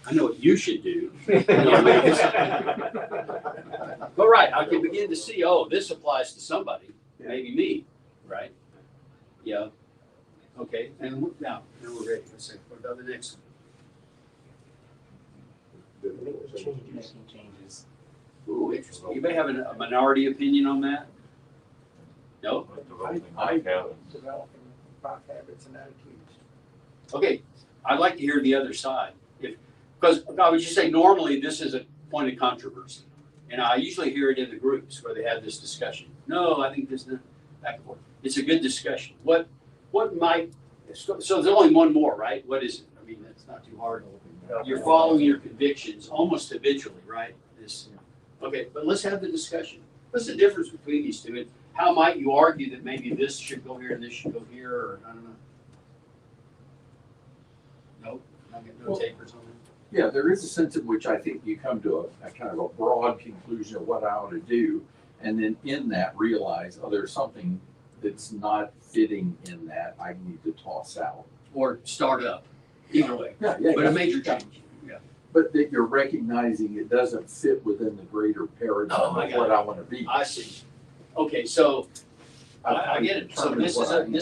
I know what you should do. But right, I can begin to see, this applies to somebody, maybe me, right? Yeah. Okay, and now we're ready. Let's see, what about the next one? Making changes. Ooh, interesting. You may have a minority opinion on that? No? Developing I- habits. Developing thought habits and attitudes. Okay, I'd like to hear the other side. Because I would just say normally this is a point of controversy. And I usually hear it in the groups where they have this discussion. No, I think this, back and forth. It's a good discussion. What might, so there's only one more, right? What is it? I mean, that's not too hard. You're following your convictions almost habitually, right? Okay, but let's have the discussion. What's the difference between these two? And how might you argue that maybe this should go here and this should go here, or I don't know? Nope, I get no takers on that. Yeah, there is a sense in which I think you come to a kind of a broad conclusion of what I ought to do, and then in that realize, there's something that's not fitting in that I need to toss out. Or start up, either way. Yeah, But a major change. Yeah. But that you're recognizing it doesn't fit within the greater paradigm Oh, I of got what it. I want to be. I see. Okay, so I get it. So this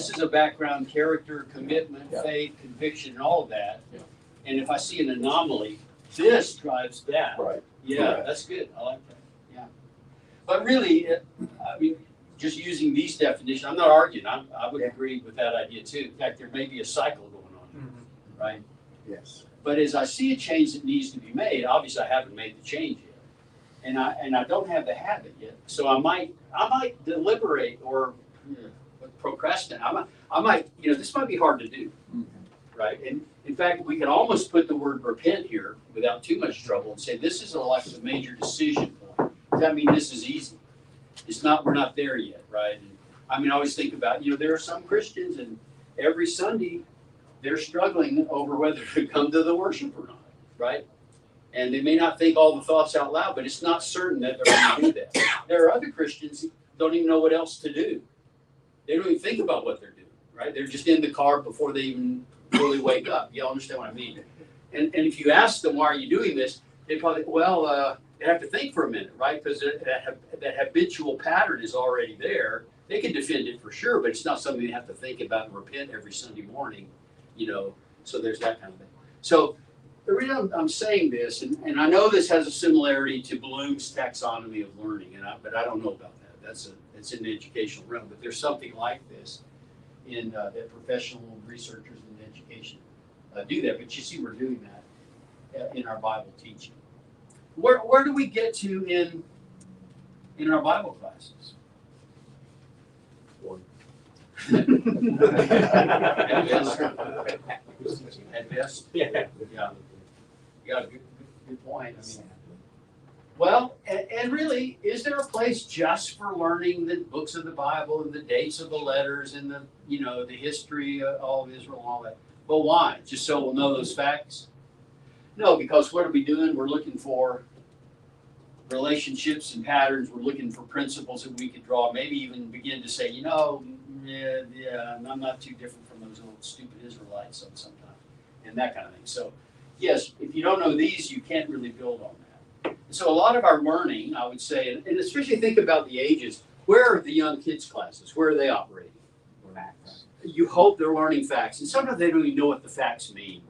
is a background, character, commitment, Yeah. faith, conviction, and all of that. Yeah. And if I see an anomaly, this drives that. Right. Yeah, Correct. that's good. I like that. Yeah. But really, I mean, just using these definitions, I'm not arguing. I would agree with that idea too. In fact, there may be a cycle going on, right? Yes. But as I see a change that needs to be made, obviously I haven't made the change yet. And I don't have the habit yet. So I might deliberate or procrastinate. I might, this might be hard to do, right? And in fact, we could almost put the word repent here without too much trouble and say this is like a major decision point. Does that mean this is easy? It's not, we're not there yet, right? And, I mean, I always think about, there are some Christians and every Sunday they're struggling over whether to come to the worship or not, right? And they may not think all the thoughts out loud, but it's not certain that they're going to do that. There are other Christians who don't even know what else to do. They don't even think about what they're doing, right? They're just in the car before they even really wake up. You all understand what I mean? And if you ask them, why are you doing this? They probably, they have to think for a minute, right? Because that habitual pattern is already there. They can defend it for sure, but it's not something they have to think about and repent every Sunday morning, so there's that kind of thing. So the reason I'm saying this, and I know this has a similarity to Bloom's taxonomy of learning, but I don't know about that. It's in the educational realm, but there's something like this in that professional researchers in education do that. But you see, we're doing that in our Bible teaching. Where do we get to in our Bible classes? At best. Yeah. Yeah, good point. I mean, well, and really, is there a place just for learning the books of the Bible and the dates of the letters and the history of all of Israel and all that? But why? Just so we'll know those facts? No, because what are we doing? We're looking for relationships and patterns. We're looking for principles that we could draw. Maybe even begin to say, I'm not too different from those old stupid Israelites sometimes, and that kind of thing. So, yes, if you don't know these, you can't really build on that. So a lot of our learning, I would say, and especially think about the ages, where are the young kids' classes? Where are they operating? Facts. You hope they're learning facts, and sometimes they don't even know what the facts mean.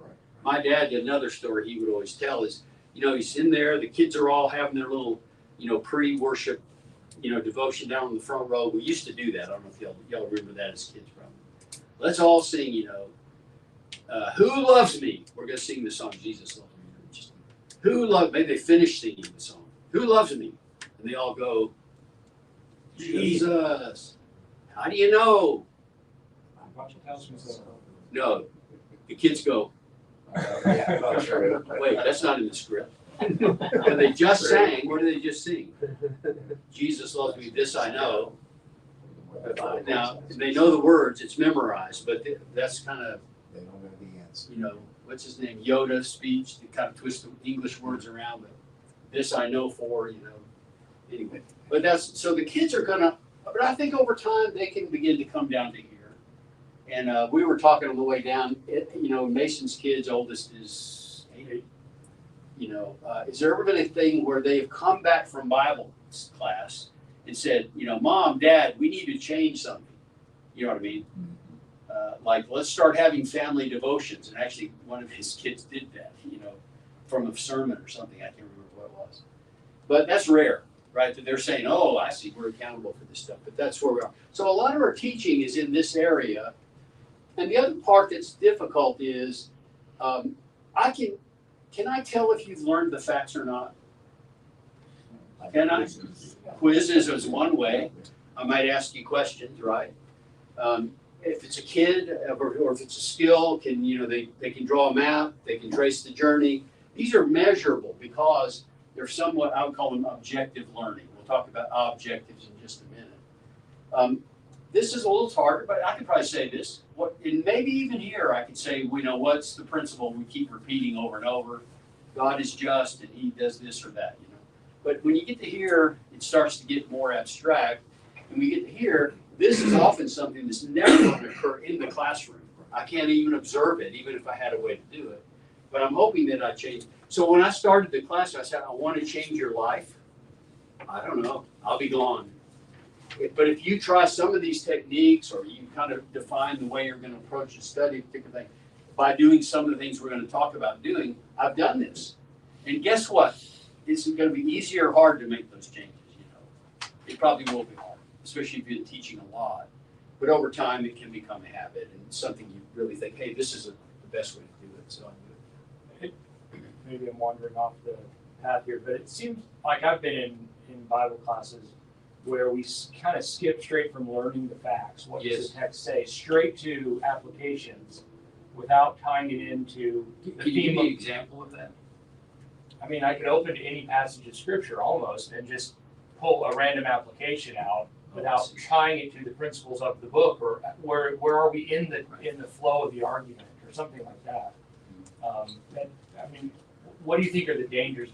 My dad, another story he would always tell is, he's in there, the kids are all having their little, pre-worship devotion down in the front row. We used to do that. I don't know if y'all remember that as kids, probably. Let's all sing, who loves me? We're going to sing the song, Jesus loves me. Just, maybe they finish singing the song. Who loves me? And they all go, Jesus. How do you know? No, the kids go, wait, that's not in the script. And they just sang, what did they just sing? Jesus loves me, this I know. Now, they know the words, it's memorized, but that's kind of, They don't know the answer. what's his name, Yoda speech, to kind of twist the English words around, but this I know for, anyway. But so the kids are gonna, but I think over time they can begin to come down to here. And we were talking on the way down, Mason's kids, oldest is 8. Is there ever been a thing where they've come back from Bible class and said, Mom, Dad, we need to change something? You know what I mean? Like, let's start having family devotions. And actually, one of his kids did that, from a sermon or something. I can't remember what it was. But that's rare, right? That they're saying, oh, I see, we're accountable for this stuff. But that's where we are. So a lot of our teaching is in this area. And the other part that's difficult is, can I tell if you've learned the facts or not? Can I? Quizzes is one way. I might ask you questions, right? If it's a kid or if it's a skill, they can draw a map, they can trace the journey. These are measurable because they're somewhat, I would call them objective learning. We'll talk about objectives in just a minute. This is a little harder, but I could probably say this. And maybe even here I could say, what's the principle we keep repeating over and over? God is just and he does this or that, But when you get to here, it starts to get more abstract. And we get to here, this is often something that's never going to occur in the classroom. I can't even observe it, even if I had a way to do it. But I'm hoping that I change. So when I started the class, I said, I want to change your life. I don't know. I'll be gone. But if you try some of these techniques or you kind of define the way you're going to approach a study, a particular thing, by doing some of the things we're going to talk about doing, I've done this. And guess what? Is it going to be easy or hard to make those changes? It probably will be hard, especially if you're teaching a lot. But over time, it can become a habit and something you really think, hey, this is the best way to do it, so I do it. Maybe I'm wandering off the path here, but it seems like I've been in Bible classes where we kind of skip straight from learning the facts. What does the text say? Straight to applications without tying it into the Can you give me an example of that? I mean, I could open any passage of scripture almost and just pull a random application out without tying it to the principles of the book, or where are we in the flow of the argument or something like that. What do you think are the dangers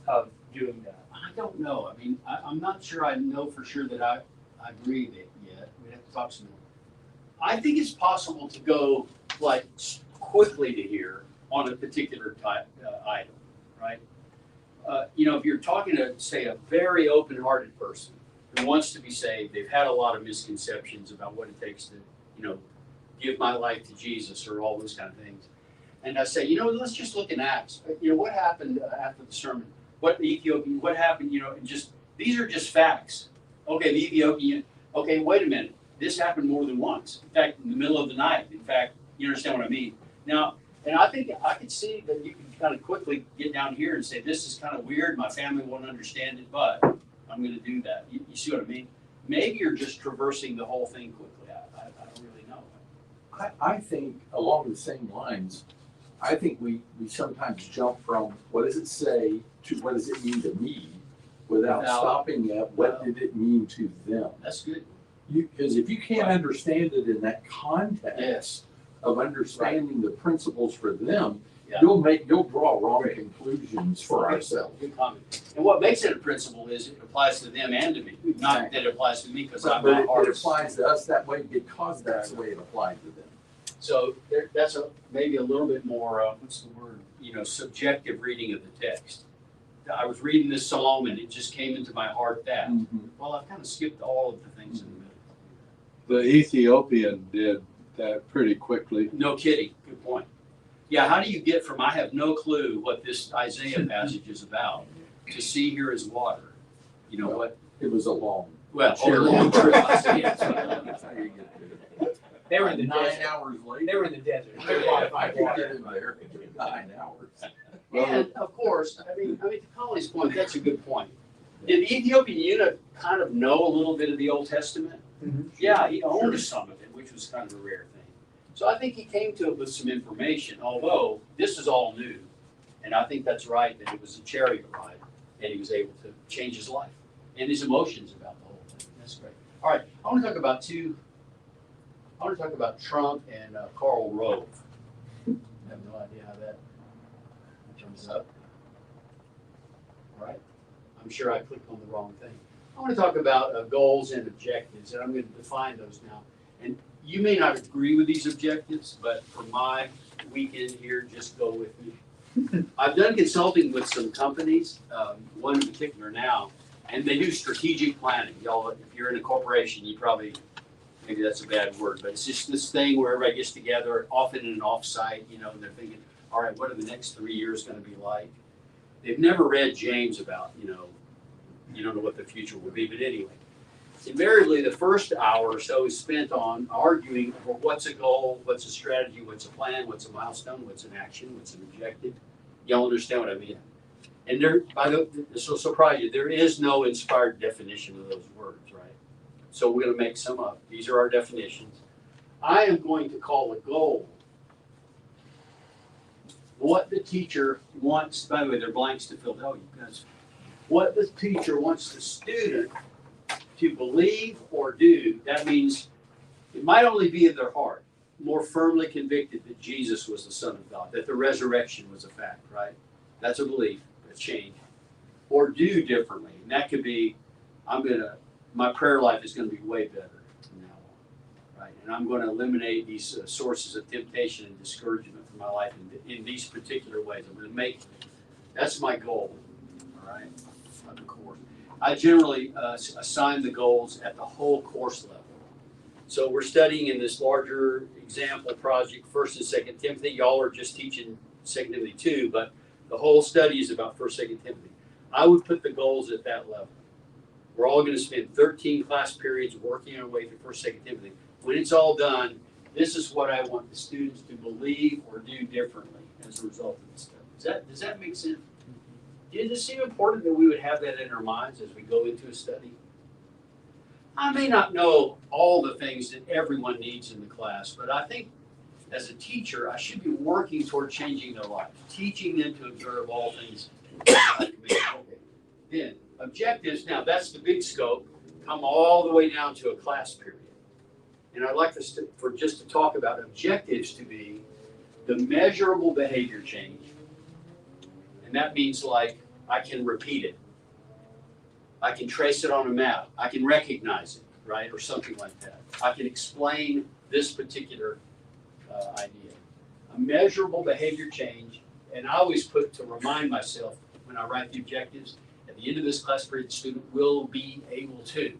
of doing that? I don't know. I mean, I'm not sure I know for sure that I agree with it yet. We have to talk some more. I think it's possible to go like quickly to here on a particular type item, right? If you're talking to, say, a very open-hearted person who wants to be saved, they've had a lot of misconceptions about what it takes to, give my life to Jesus or all those kind of things. And I say, let's just look in Acts. What happened after the sermon? What happened, and just, these are just facts. Okay, the Ethiopian, okay, wait a minute. This happened more than once. In fact, in the middle of the night. In fact, you understand what I mean? Now, and I think I could see that you can kind of quickly get down here and say, this is kind of weird. My family won't understand it, but I'm going to do that. You see what I mean? Maybe you're just traversing the whole thing quickly. I don't really know. I think along the same lines, I think we sometimes jump from what does it say to what does it mean to me without stopping at what did it mean to them. That's good. Because if you can't understand it in that context of understanding the principles for them, you'll draw wrong conclusions for ourselves. Good comment. And what makes it a principle is it applies to them and to me. Not that it applies to me because I'm But not hard. it applies to us that way because that's the way it applied to them. So that's maybe a little bit more, what's the word, subjective reading of the text. I was reading this psalm and it just came into my heart that. Well, I've kind of skipped all of the things in the middle. The Ethiopian did that pretty quickly. No kidding. Good point. Yeah, how do you get from I have no clue what this Isaiah passage is about to see here is water? It was a long. Well, Sure. a long trip. I said, yeah, That's how you get there. They were in the 9 desert. hours later. They were in the desert. I could get in there in 9 hours. And of course, I mean, to Polly's point, that's a good point. Did the Ethiopian eunuch kind of know a little bit of the Old Testament? Yeah, he owned some of it, which was kind of a rare thing. So I think he came to it with some information, although this is all new. And I think that's right, that it was a chariot ride, and he was able to change his life and his emotions about the whole thing. That's great. All right, I want to talk about Trump and Karl Rove. I have no idea how that comes up. All right, I'm sure I clicked on the wrong thing. I want to talk about goals and objectives, and I'm going to define those now. And you may not agree with these objectives, but for my weekend here, just go with me. I've done consulting with some companies, one in particular now, and they do strategic planning. Y'all, if you're in a corporation, you probably, maybe that's a bad word, but it's just this thing where everybody gets together, often in an offsite, you know, and they're thinking, all right, what are the next 3 years going to be like? They've never read James about, you don't know what the future will be, but anyway. Invariably, the first hour or so is spent on arguing for what's a goal, what's a strategy, what's a plan, what's a milestone, what's an action, what's an objective. Y'all understand what I mean? And this will surprise you, there is no inspired definition of those words, right? So we're going to make some up. These are our definitions. I am going to call a goal what the teacher wants. By the way, they're blanks to fill. Oh, you guys. What the teacher wants the student to believe or do. That means it might only be in their heart, more firmly convicted that Jesus was the Son of God, that the resurrection was a fact, right? That's a belief, a change. Or do differently. And that could be, my prayer life is going to be way better from now on, right? And I'm going to eliminate these sources of temptation and discouragement from my life in these particular ways. I'm going to make, that's my goal, all right, of the course. I generally assign the goals at the whole course level. So we're studying in this larger example project, 1st and 2nd Timothy. Y'all are just teaching 2nd Timothy 2, but the whole study is about 1st, 2nd Timothy. I would put the goals at that level. We're all going to spend 13 class periods working our way through 1st, 2nd Timothy. When it's all done, this is what I want the students to believe or do differently as a result of this study. Does that make sense? Does it seem important that we would have that in our minds as we go into a study? I may not know all the things that everyone needs in the class, but I think as a teacher, I should be working toward changing their life, teaching them to observe all things. Then, objectives, now that's the big scope, come all the way down to a class period. And I'd like to talk about objectives to be the measurable behavior change. And that means like, I can repeat it. I can trace it on a map. I can recognize it, right? Or something like that. I can explain this particular idea. A measurable behavior change, and I always put to remind myself when I write the objectives, at the end of this class period, the student will be able to.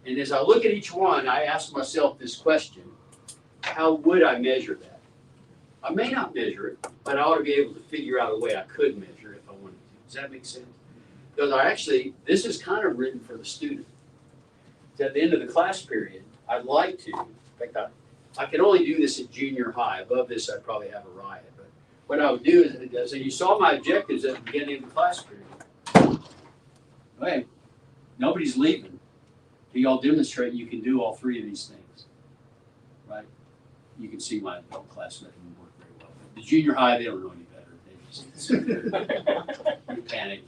And as I look at each one, I ask myself this question, how would I measure that? I may not measure it, but I ought to be able to figure out a way I could measure it if I wanted to. Does that make sense? Because this is kind of written for the student. At the end of the class period, I'd like to, in fact, I can only do this at junior high. Above this, I'd probably have a riot. But what I would do is, you saw my objectives at the beginning of the class period. Okay, nobody's leaving. Y'all demonstrate you can do all 3 of these things, right? You can see my adult class making work very well. The junior high, they don't know any better. They just you panic,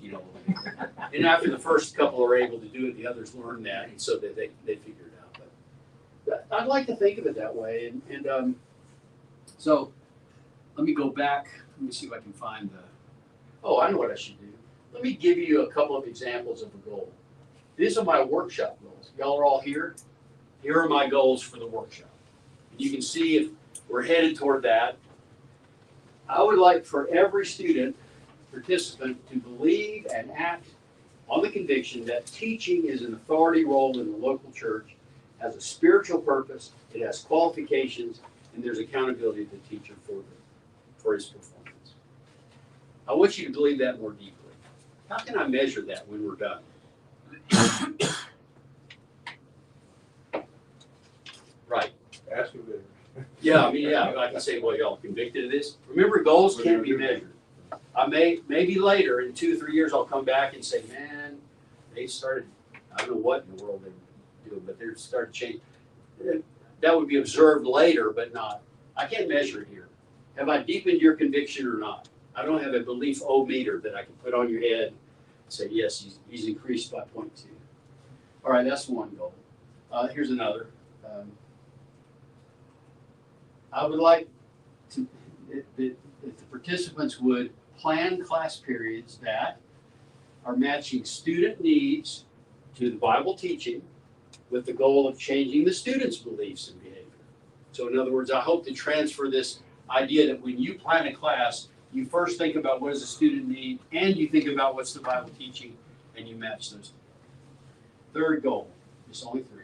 And after the first couple are able to do it, the others learn that, and so that they figure it out. But I'd like to think of it that way, and so let me go back. Let me see if I can find I know what I should do. Let me give you a couple of examples of a goal. These are my workshop goals. Y'all are all here. Here are my goals for the workshop. You can see if we're headed toward that. I would like for every student, participant, to believe and act on the conviction that teaching is an authority role in the local church, has a spiritual purpose, it has qualifications, and there's accountability to the teacher for his performance. I want you to believe that more deeply. How can I measure that when we're done? Right. Ask him there. Yeah, I mean, yeah, I can say, well, y'all convicted of this? Remember, goals can't be measured. Maybe later, in 2 or 3 years, I'll come back and say, man, they started, I don't know what in the world they're doing, but they started changing. That would be observed later, but not, I can't measure it here. Have I deepened your conviction or not? I don't have a belief-o-meter that I can put on your head and say, yes, he's increased by 0.2. All right, that's one goal. Here's another. I would like to, if the participants would plan class periods that are matching student needs to the Bible teaching with the goal of changing the students' beliefs and behavior. So in other words, I hope to transfer this idea that when you plan a class, you first think about what does the student need, and you think about what's the Bible teaching, and you match those. Third goal, there's only 3.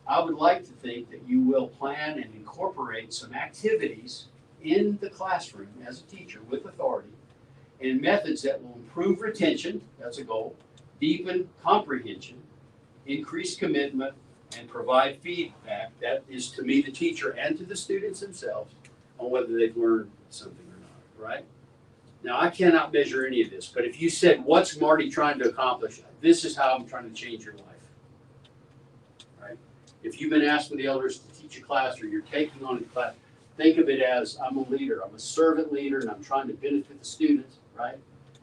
I would like to think that you will plan and incorporate some activities in the classroom as a teacher with authority and methods that will improve retention, that's a goal, deepen comprehension, increase commitment, and provide feedback, that is to me, the teacher, and to the students themselves on whether they've learned something or not, right? Now, I cannot measure any of this, but if you said, what's Marty trying to accomplish? This is how I'm trying to change your life, right? If you've been asked with the elders to teach a class or you're taking on a class, think of it as I'm a leader, I'm a servant leader, and I'm trying to benefit the students, right?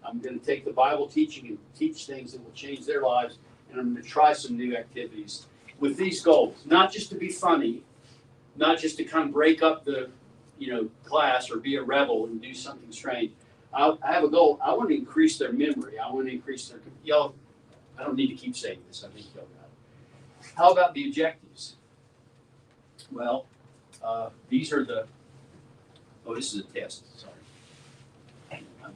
I'm going to take the Bible teaching and teach things that will change their lives, and I'm going to try some new activities with these goals, not just to be funny, not just to kind of break up the, class or be a rebel and do something strange. I have a goal. I want to increase their memory. I want to increase their, I don't need to keep saying this. I think y'all got it. How about the objectives? Well, these are the, this is a test, sorry. I'm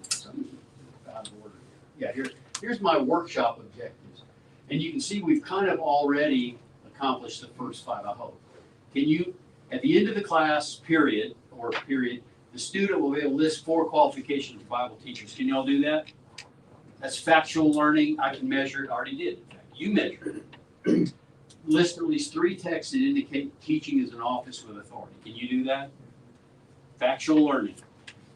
out of order here. Yeah, here's my workshop objectives. And you can see we've kind of already accomplished the first 5, I hope. Can you, at the end of the class period, the student will be able to list 4 qualifications of Bible teachers. Can y'all do that? That's factual learning. I can measure it. I already did. In fact, you measured it. List at least 3 texts that indicate teaching is an office with authority. Can you do that? Factual learning.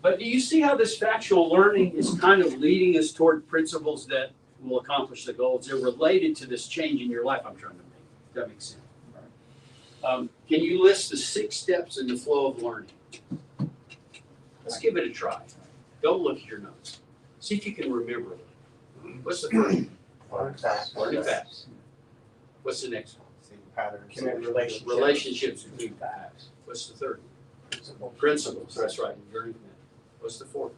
But do you see how this factual learning is kind of leading us toward principles that will accomplish the goals? They're related to this change in your life I'm trying to make. Does that make sense? Can you list the 6 steps in the flow of learning? Let's give it a try. Don't look at your notes. See if you can remember it. What's the first one? Learn facts. Learn facts. What's the next one? See patterns. Relationships between facts. What's the third? Principles. That's right. Very good. What's the fourth?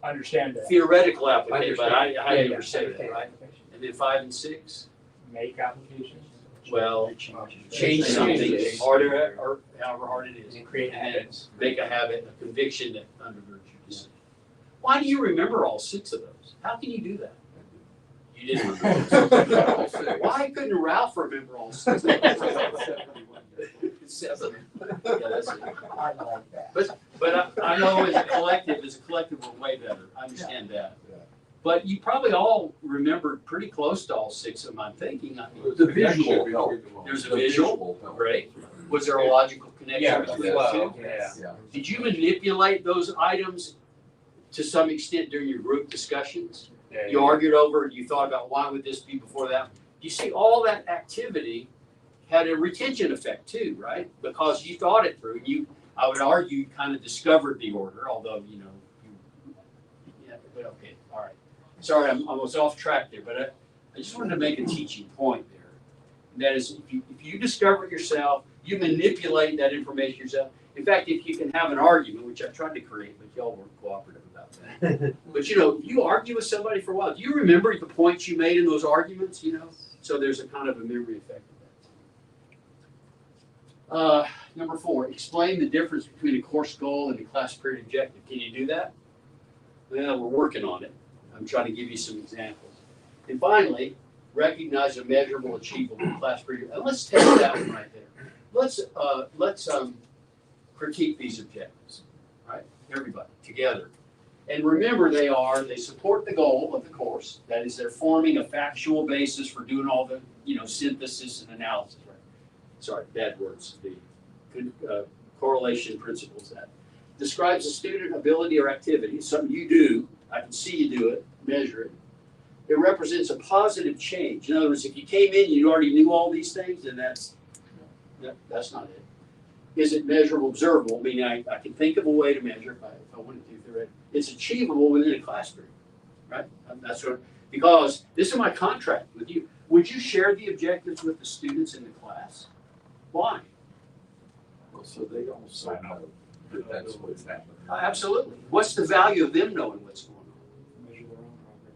Understand that. Theoretical application, but I never say that, right? And then 5 and 6? Make applications. Well, change something harder or however hard it is. And create And then habits. make a habit, a conviction that undergirds your decision. Why do you remember all 6 of those? How can you do that? You didn't remember. Why couldn't Ralph remember all 6? 7. Yeah, that's it. I like that. But I know as a collective we're way better. I understand that. But you probably all remembered pretty close to all 6 of them, I'm thinking. I mean, The visual help. There's a The visual, help. great. Was there a logical connection between the 2? Yeah. Did you manipulate those items to some extent during your group discussions? You argued over it, you thought about why would this be before that? You see, all that activity had a retention effect too, right? Because you thought it through. I would argue, kind of discovered the order, although, but okay, all right. Sorry, I was off track there, but I just wanted to make a teaching point there. And that is, if you discover it yourself, you manipulate that information yourself. In fact, if you can have an argument, which I tried to create, but y'all weren't cooperative about that. But you argue with somebody for a while. Do you remember the points you made in those arguments? So there's a kind of a memory effect of that. Number 4, explain the difference between a course goal and a class period objective. Can you do that? Well, we're working on it. I'm trying to give you some examples. And finally, recognize a measurable, achievable class period. And let's take that one right there. Let's critique these objectives, right? Everybody together. And remember, they support the goal of the course. That is, they're forming a factual basis for doing all the, synthesis and analysis. Right? Sorry, bad words. The correlation principles that describes a student ability or activity, something you do. I can see you do it, measure it. It represents a positive change. In other words, if you came in, you already knew all these things, then that's not it. Is it measurable, observable? Meaning I can think of a way to measure if I wanted to. It's achievable within a class period, right? That's what, because this is my contract with you. Would you share the objectives with the students in the class? Why? Well, so they also know that that's what's happening. Absolutely. What's the value of them knowing what's going on? Measure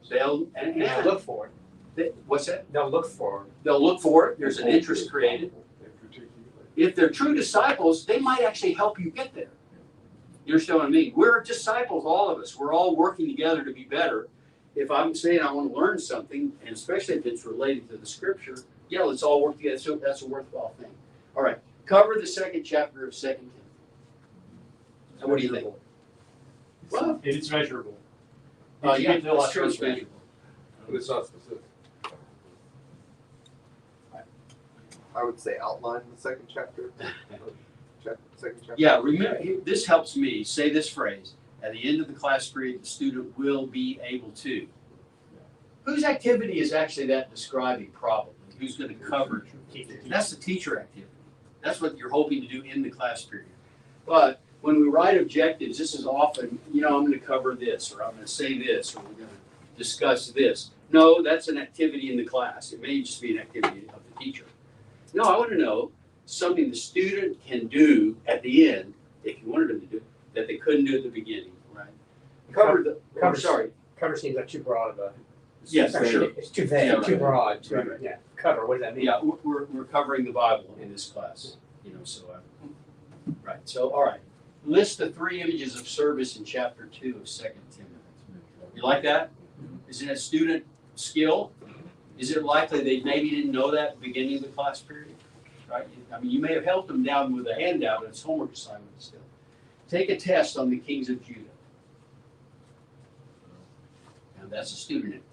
their own progress. And They'll look for it. what's that? They'll look for it. They'll look for it. There's an interest created. In particular. If they're true disciples, they might actually help you get there. You understand what I mean? We're disciples, all of us. We're all working together to be better. If I'm saying I want to learn something, and especially if it's related to the scripture, yeah, let's all work together. So that's a worthwhile thing. All right. Cover the second chapter of 2 Timothy. And what do you think? Well, It's measurable. yeah, that's true. It's measurable. But it's not specific. I would say outline the second chapter. Second chapter. Yeah, remember, this helps me say this phrase. At the end of the class period, the student will be able to. Whose activity is actually that describing probably? Who's going to cover it? That's the teacher activity. That's what you're hoping to do in the class period. But when we write objectives, this is often, I'm going to cover this, or I'm going to say this, or we're going to discuss this. No, that's an activity in the class. It may just be an activity of the teacher. No, I want to know something the student can do at the end, if you wanted them to do, that they couldn't do at the beginning, right? Cover seems like too broad of a. Yes, for sure. It's too vague, Yeah, right. too broad. Right, right. Yeah, cover, what does that mean? Yeah, we're covering the Bible in this class, right. So, all right. List the 3 images of service in chapter 2 of 2 Timothy. You like that? Is it a student skill? Is it likely they maybe didn't know that at the beginning of the class period? Right? I mean, you may have helped them down with a handout, but it's homework assignment still. Take a test on the kings of Judah. Now, that's a student activity.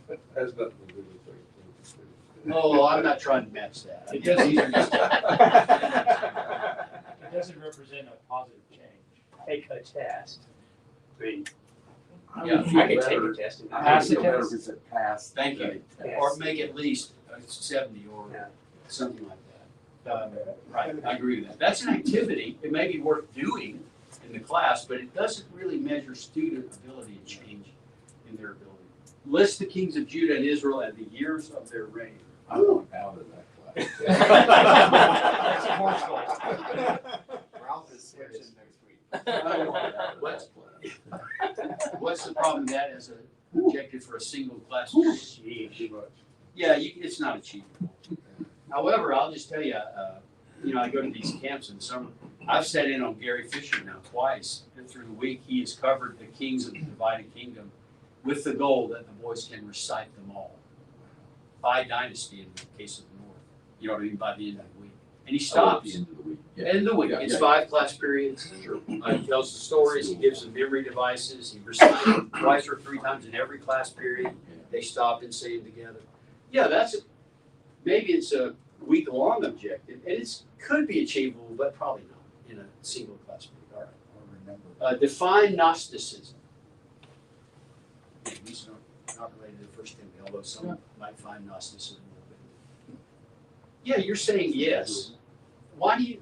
It has nothing to do with it. Oh, I'm not trying to match that. I It guess these are just- It doesn't represent a positive change. Take a test. I mean, Yeah, I can take a test and Pass the I feel better test. if it's a pass. Thank you. Yes. Or make at least 70 or Yeah. something like that. Right, I agree with that. That's an activity. It may be worth doing in the class, but it doesn't really measure student ability and change in their ability. List the kings of Judah and Israel and the years of their reign. I want out of that class. That's a course goal. Ralph is switching next week. I want out of What's- that class. What's the problem with that as an objective for a single class period? Sheesh. Yeah, it's not achievable. However, I'll just tell you, I go to these camps in the summer. I've sat in on Gary Fisher now twice, and through the week he has covered the kings of the divided kingdom with the goal that the boys can recite them all. By dynasty in the case of the North. You know what I mean? By the end of the week. And he Oh, at stops. the end of the week. Yeah. End of the week. Yeah, It's yeah. 5 class periods. He tells the stories, he gives them memory devices, he recites them twice or 3 times in every class period. They stop and say it together. Yeah, maybe it's a week-long objective, and it could be achievable, but probably not in a single class period. All right. Or remember. Define Gnosticism. These are not related to 1 Timothy, although some might find Gnosticism a little bit. Yeah, you're saying yes. Why do you?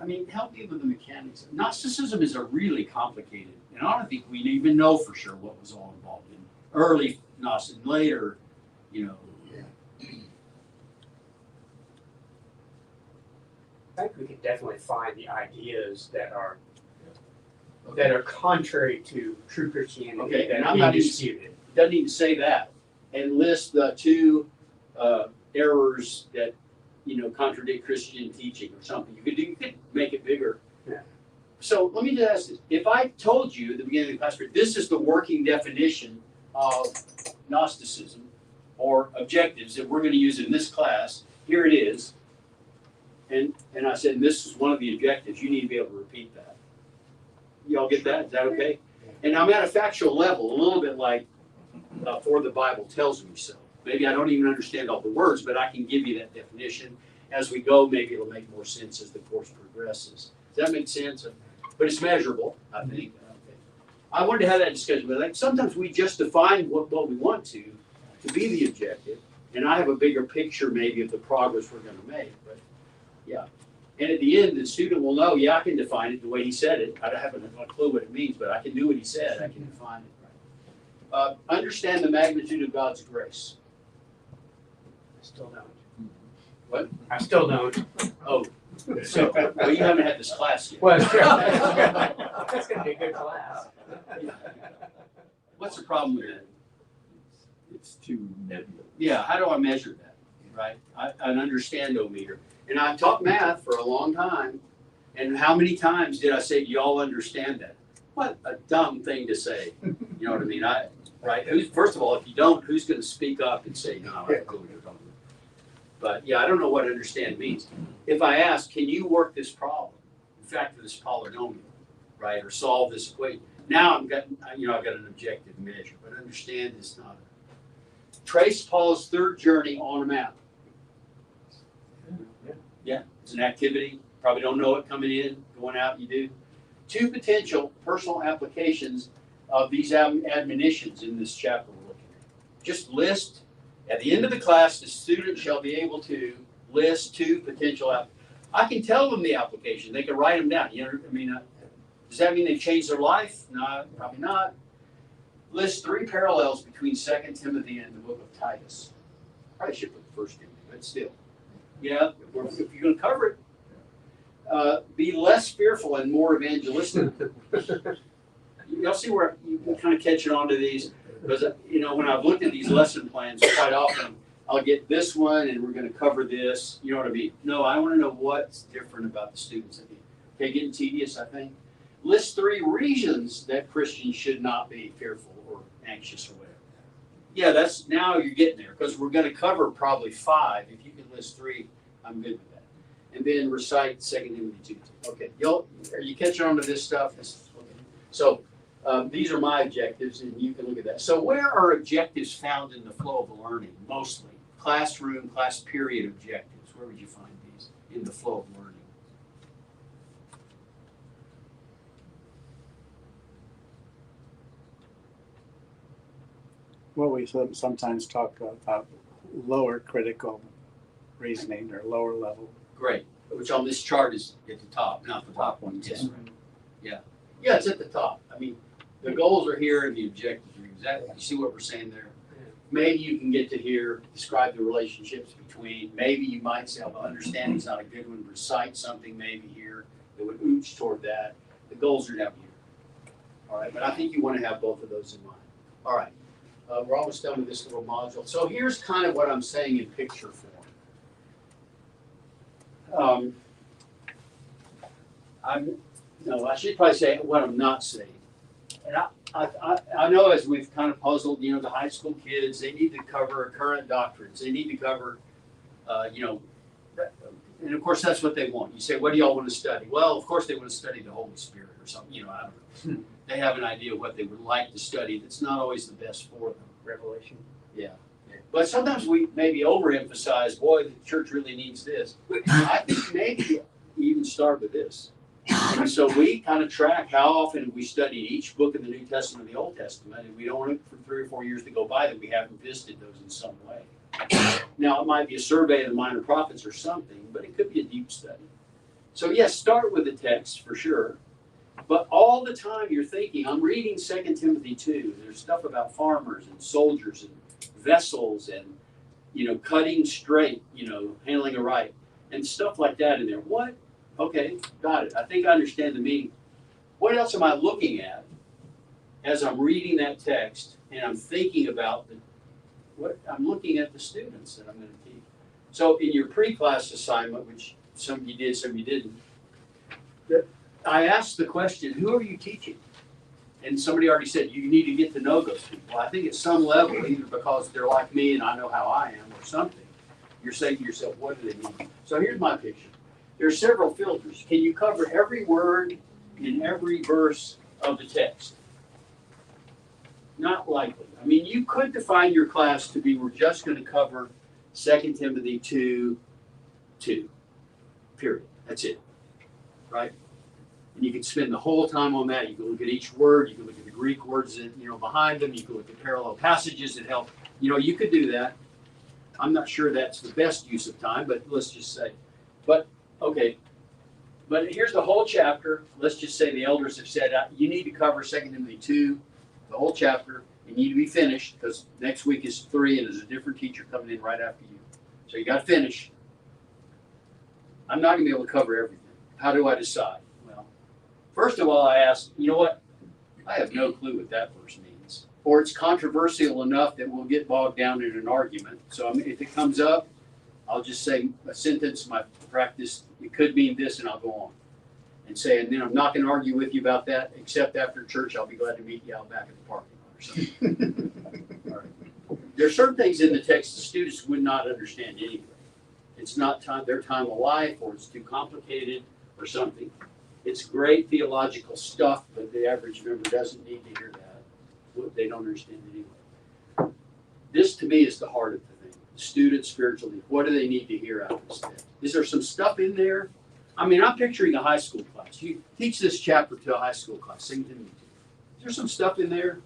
I mean, help me with the mechanics. Gnosticism is a really complicated, and I don't think we even know for sure what was all involved in early Gnosticism. Later, I think we could definitely find the ideas that are contrary to true Christianity, Okay, that and are I'm being not even- disputed. doesn't even say that, and list the 2 errors that contradict Christian teaching or something. You could make it bigger. Yeah. So let me just ask this: if I told you at the beginning of the class period, this is the working definition of Gnosticism or objectives that we're going to use in this class, here it is, and I said this is one of the objectives. You need to be able to repeat that. Y'all get that? Is that okay? And I'm at a factual level, a little bit like, for the Bible tells me so. Maybe I don't even understand all the words, but I can give you that definition. As we go, maybe it'll make more sense as the course progresses. Does that make sense? But it's measurable, I think. Okay. I wanted to have that discussion, but like sometimes we just define what we want to be the objective, and I have a bigger picture maybe of the progress we're going to make. But yeah, and at the end, the student will know, yeah, I can define it the way he said it. I haven't a clue what it means, but I can do what he said. I can define it. Right. Understand the magnitude of God's grace. I still don't. What? I still don't. Oh, so well, you haven't had this class yet. Well, sure. That's gonna be a good class. What's the problem with that? It's too nebulous. Yeah, how do I measure that, right? An understand-o-meter. And I've taught math for a long time, and how many times did I say, do y'all understand that? What a dumb thing to say. You know what I mean? Right? First of all, if you don't, who's going to speak up and say, no, I don't know what you're talking about. But yeah, I don't know what understand means. If I ask, can you work this problem, in fact, this polynomial, right, or solve this equation? Now I've got an objective measure, but understand is not. Trace Paul's third journey on a map. Yeah, it's an activity. Probably don't know it coming in, going out. You do. 2 potential personal applications of these admonitions in this chapter we're looking at. Just list. At the end of the class, the student shall be able to list 2 potential I can tell them the application. They can write them down. You know, I mean, does that mean they changed their life? No, probably not. List 3 parallels between 2 Timothy and the book of Titus. Probably should put the 1 Timothy, but still. Yeah, if you're going to cover it. Be less fearful and more evangelistic. You'll see where you can kind of catch it onto these. Because, when I've looked at these lesson plans, quite often I'll get this one and we're going to cover this. You know what I mean? No, I want to know what's different about the students. Okay, getting tedious, I think. List 3 reasons that Christians should not be fearful or anxious or whatever. Yeah, now you're getting there because we're going to cover probably 5. If you can list 3, I'm good with that. And then recite 2 Timothy 2. Okay, are you catching on to this stuff? Okay. So these are my objectives, and you can look at that. So where are objectives found in the flow of learning? Mostly classroom, class period objectives. Where would you find these in the flow of learning? Well, we sometimes talk about lower critical reasoning or lower level. Great, which on this chart is at the top, not the top one. Yes, right. Yeah, it's at the top. I mean, the goals are here and the objectives are exactly. You see what we're saying there? Maybe you can get to here, describe the relationships between. Maybe you might say, well, understanding's not a good one. Recite something maybe here that would ooch toward that. The goals are down here. All right, but I think you want to have both of those in mind. All right. We're almost done with this little module. So here's kind of what I'm saying in picture form. I should probably say what I'm not saying. And I know as we've kind of puzzled, the high school kids, they need to cover current doctrines. They need to cover, and of course that's what they want. You say, what do y'all want to study? Well, of course they want to study the Holy Spirit or something. I don't know. They have an idea of what they would like to study that's not always the best for them. Revelation. Yeah. But sometimes we maybe overemphasize, boy, the church really needs this. I think maybe even start with this. And so we kind of track how often we study each book in the New Testament and the Old Testament, and we don't want it for 3 or 4 years to go by that we haven't visited those in some way. Now, it might be a survey of the minor prophets or something, but it could be a deep study. So yes, start with the text for sure. But all the time you're thinking, I'm reading 2 Timothy 2. There's stuff about farmers and soldiers and vessels and, cutting straight, handling a right and stuff like that in there. What? Okay, got it. I think I understand the meaning. What else am I looking at as I'm reading that text and I'm thinking about what I'm looking at the students that I'm going to teach? So in your pre-class assignment, which some of you did, some of you didn't, I asked the question, who are you teaching? And somebody already said, you need to get to know those people. I think at some level, either because they're like me and I know how I am or something, you're saying to yourself, what do they mean? So here's my picture. There are several filters. Can you cover every word in every verse of the text? Not likely. I mean, you could define your class to be, we're just going to cover 2 Timothy 2:2. Period. That's it. Right? And you can spend the whole time on that. You can look at each word. You can look at the Greek words that, behind them. You can look at parallel passages that help. You could do that. I'm not sure that's the best use of time, but let's just say. But, okay. But here's the whole chapter. Let's just say the elders have said, you need to cover 2 Timothy 2, the whole chapter. You need to be finished because next week is 3 and there's a different teacher coming in right after you. So you got to finish. I'm not going to be able to cover everything. How do I decide? Well, first of all, I ask, you know what? I have no clue what that verse means. Or it's controversial enough that we'll get bogged down in an argument. So if it comes up, I'll just say a sentence, my practice, it could mean this, and I'll go on. And say, and then I'm not going to argue with you about that, except after church, I'll be glad to meet you out back at the parking lot or something. All right. There are certain things in the text the students would not understand anyway. It's not their time of life, or it's too complicated, or something. It's great theological stuff, but the average member doesn't need to hear that. They don't understand it anyway. This, to me, is the heart of the thing. Student spiritual needs. What do they need to hear out of this text? Is there some stuff in there? I mean, I'm picturing a high school class. You teach this chapter to a high school class. Sing to me. Is there some stuff in there?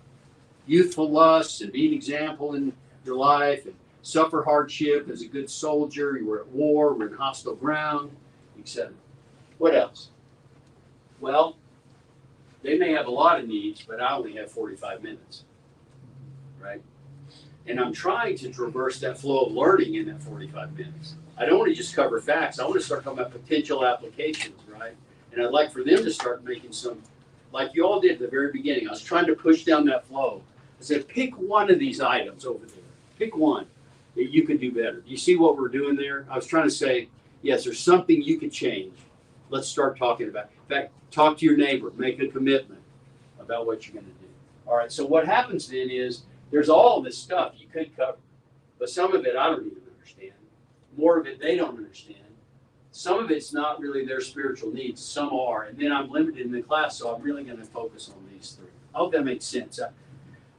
Youthful lusts and be an example in your life, and suffer hardship as a good soldier. You were at war, we're in hostile ground, etc. What else? Well, they may have a lot of needs, but I only have 45 minutes, right? And I'm trying to traverse that flow of learning in that 45 minutes. I don't want to just cover facts. I want to start talking about potential applications, right? And I'd like for them to start making some, like you all did at the very beginning. I was trying to push down that flow. I said, pick one of these items over there. Pick one that you could do better. Do you see what we're doing there? I was trying to say, yes, there's something you could change. Let's start talking about it. In fact, talk to your neighbor. Make a commitment about what you're going to do. All right, so what happens then is there's all this stuff you could cover, but some of it I don't even understand. More of it they don't understand. Some of it's not really their spiritual needs. Some are, and then I'm limited in the class, so I'm really going to focus on these 3. I hope that makes sense.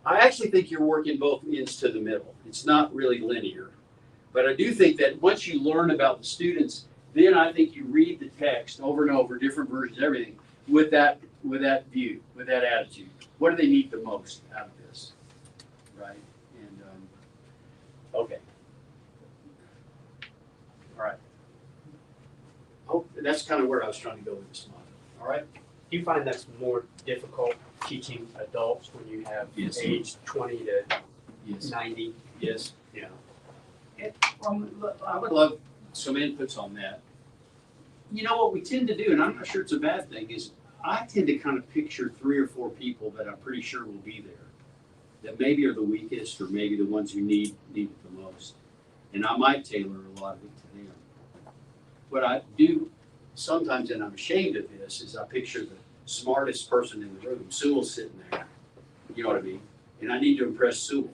I actually think you're working both ends to the middle. It's not really linear. But I do think that once you learn about the students, then I think you read the text over and over, different versions, everything, with that view, with that attitude. What do they need the most out of this? Right? And, okay. All right. Oh, that's kind of where I was trying to go with this model. All right? Do you find that's more difficult teaching adults when you have Yes. age 20 to Yes. 90? Yes. Yeah. I would love some inputs on that. You know what we tend to do, and I'm not sure it's a bad thing, is I tend to kind of picture 3 or 4 people that I'm pretty sure will be there, that maybe are the weakest or maybe the ones who need it the most. And I might tailor a lot of it to them. What I do sometimes, and I'm ashamed of this, is I picture the smartest person in the room. Sewell's sitting there. You know what I mean? And I need to impress Sewell.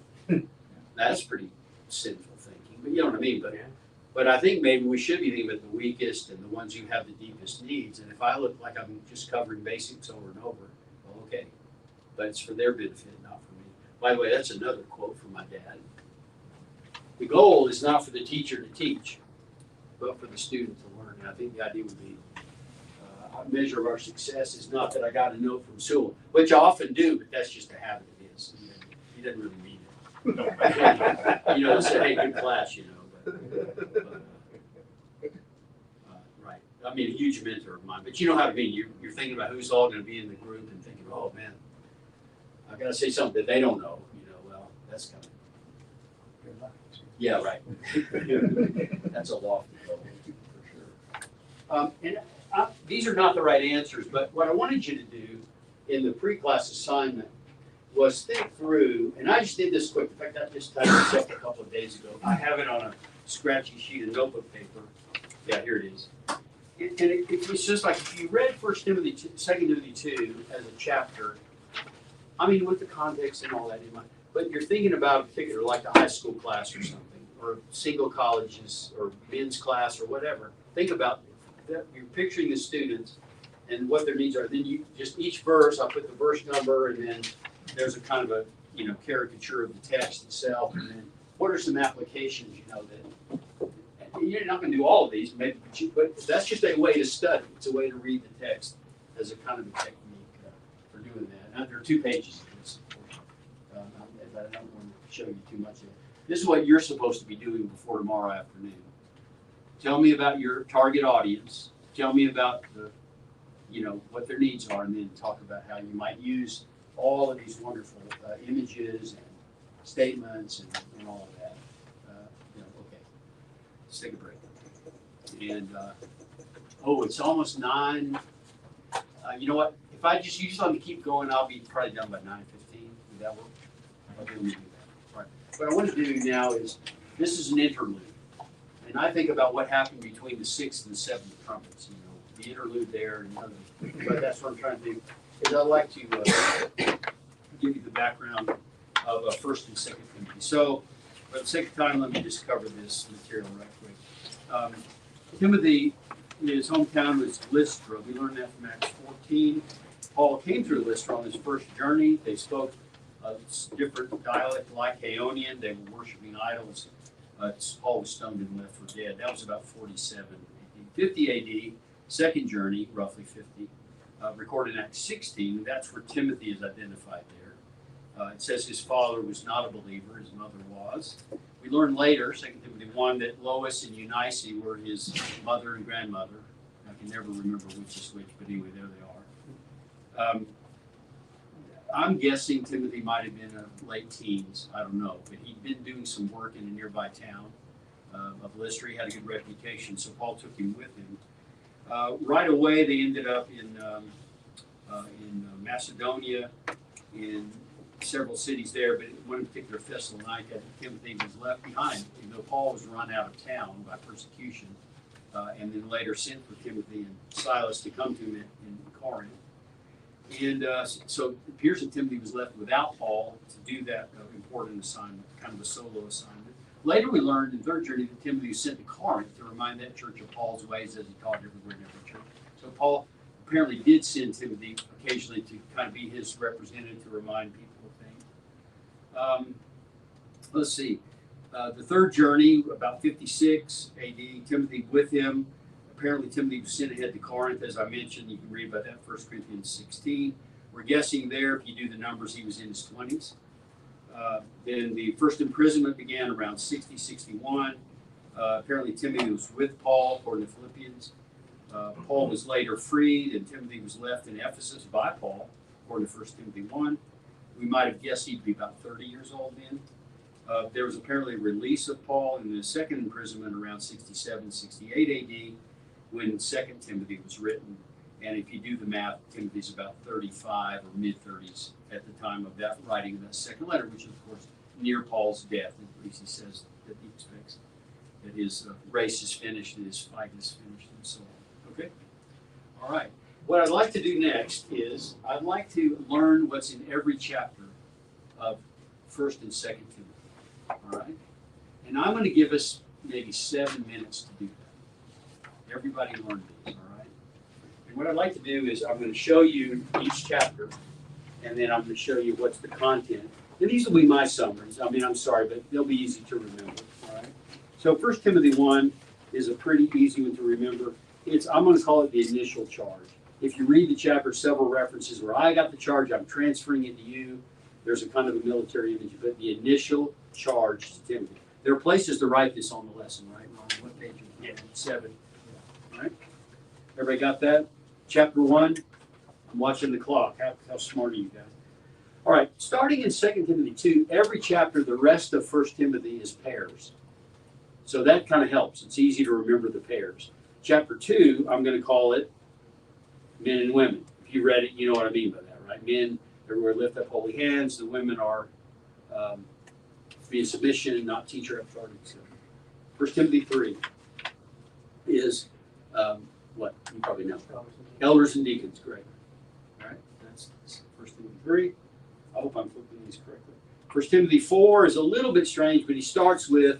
That's pretty sinful thinking, but you know what I mean? But I think maybe we should be thinking about the weakest and the ones who have the deepest needs. And if I look like I'm just covering basics over and over, well, okay. But it's for their benefit, not for me. By the way, that's another quote from my dad. The goal is not for the teacher to teach, but for the student to learn. And I think the idea would be a measure of our success is not that I got a note from Sewell, which I often do, but that's just a habit of his. He doesn't really mean it. Say, hey, good class, right. I mean, a huge mentor of mine, but you know how to be. You're thinking about who's all going to be in the group and thinking, oh man, I got to say something that they don't know. Well, that's kind of. Yeah, right. That's a lofty goal for sure. These are not the right answers, but what I wanted you to do in the pre-class assignment was think through, and I just did this quick. In fact, I just typed this up a couple of days ago. I have it on a scratchy sheet of notebook paper. Yeah, here it is. And it's just like if you read 2 Timothy 2 as a chapter, I mean, with the context and all that in mind, but you're thinking about a particular, like a high school class or something, or single colleges, or men's class, or whatever. Think about that. You're picturing the students, and what their needs are. Then you just each verse, I'll put the verse number, and then there's a kind of a caricature of the text itself, and then what are some applications that you're not going to do all of these, maybe, but that's just a way to study. It's a way to read the text as a kind of a technique for doing that. Now, there are 2 pages of this, but I don't want to show you too much of it. This is what you're supposed to be doing before tomorrow afternoon. Tell me about your target audience. Tell me about what their needs are, and then talk about how you might use all of these wonderful images and statements and all of that. Okay. Let's take a break. And it's almost 9. You know what? If I just usually let me keep going, I'll be probably done by 9:15. Would that work? Okay, we do that. All right. What I want to do now is this is an interlude, and I think about what happened between the 6th and 7th trumpets. The interlude there, but that's what I'm trying to do. Is I'd like to give you the background of 1st and 2nd Timothy. So, for the sake of time, let me just cover this material right quick. Timothy, his hometown was Lystra. We learned that from Acts 14. Paul came through Lystra on his first journey. They spoke a different dialect, Lycaonian. They were worshiping idols. Paul was stoned and left for dead. That was about 47 AD. 50 AD, second journey, roughly 50. Recorded in Acts 16, that's where Timothy is identified there. It says his father was not a believer, his mother was. We learn later, 2 Timothy 1, that Lois and Eunice were his mother and grandmother. I can never remember which is which, but anyway, there they are. I'm guessing Timothy might have been late teens, I don't know, but he'd been doing some work in a nearby town of Lystra. He had a good reputation, so Paul took him with him. Right away, they ended up in Macedonia, in several cities there, but one in particular, Thessalonica, Timothy was left behind, even though Paul was run out of town by persecution, and then later sent for Timothy and Silas to come to him in Corinth. And so it appears that Timothy was left without Paul to do that important assignment, kind of a solo assignment. Later, we learned in third journey that Timothy was sent to Corinth to remind that church of Paul's ways as he taught everywhere in every church. So Paul apparently did send Timothy occasionally to kind of be his representative to remind people of things. Let's see. The third journey, about 56 AD, Timothy with him. Apparently, Timothy was sent ahead to Corinth, as I mentioned. You can read about that in 1 Corinthians 16. We're guessing there, if you do the numbers, he was in his 20s. Then the first imprisonment began around 60, 61. Apparently, Timothy was with Paul, according to Philippians. Paul was later freed, and Timothy was left in Ephesus by Paul, according to 1 Timothy 1. We might have guessed he'd be about 30 years old then. There was apparently a release of Paul in the second imprisonment around 67, 68 AD, when 2 Timothy was written. And if you do the math, Timothy's about 35 or mid-30s at the time of that writing of that second letter, which is, of course, near Paul's death. At least he says that he expects that his race is finished and his fight is finished and so on. Okay? All right. What I'd like to do next is I'd like to learn what's in every chapter of 1st and 2nd Timothy. All right? And I'm going to give us maybe 7 minutes to do that. Everybody learn these, all right? And what I'd like to do is I'm going to show you each chapter, and then I'm going to show you what's the content. And these will be my summaries. I mean, I'm sorry, but they'll be easy to remember, all right? So 1 Timothy 1 is a pretty easy one to remember. I'm going to call it the initial charge. If you read the chapter, several references where I got the charge, I'm transferring it to you. There's a kind of a military image, but the initial charge to Timothy. There are places to write this on the lesson, right? On what page? Yeah, 7. All right? Everybody got that? Chapter 1. I'm watching the clock. How smart are you guys? All right. Starting in 2 Timothy 2, every chapter, the rest of 1 Timothy is pairs. So that kind of helps. It's easy to remember the pairs. Chapter 2, I'm going to call it men and women. If you read it, you know what I mean by that, right? Men, everywhere lift up holy hands. The women are be in submission, not teacher authority. 1 Timothy 3 is what? You probably know. Elders and deacons, great. All right, that's 1 Timothy 3. I hope I'm flipping these correctly. 1 Timothy 4 is a little bit strange, but he starts with,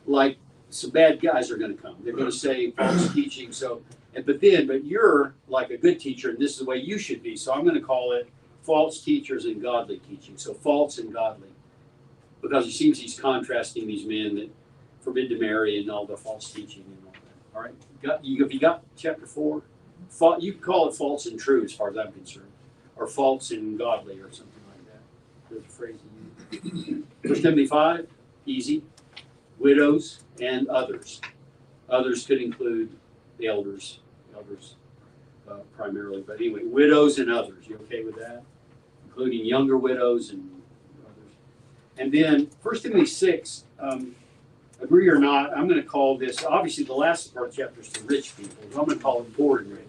like, some bad guys are going to come. They're going to say false teaching. So, But you're like a good teacher, and this is the way you should be. So I'm going to call it false teachers and godly teaching. So false and godly, because it seems he's contrasting these men that forbid to marry and all the false teaching and all that. All right, have you got chapter 4? You can call it false and true as far as I'm concerned, or false and godly, or something like that. There's a phrase you use. 1 Timothy 5, easy. Widows and others. Others could include the elders primarily, but anyway, widows and others. You okay with that? Including younger widows and others. And then 1 Timothy 6, agree or not, I'm going to call this, obviously the last part of the chapter is to rich people. So I'm going to call it poor and rich.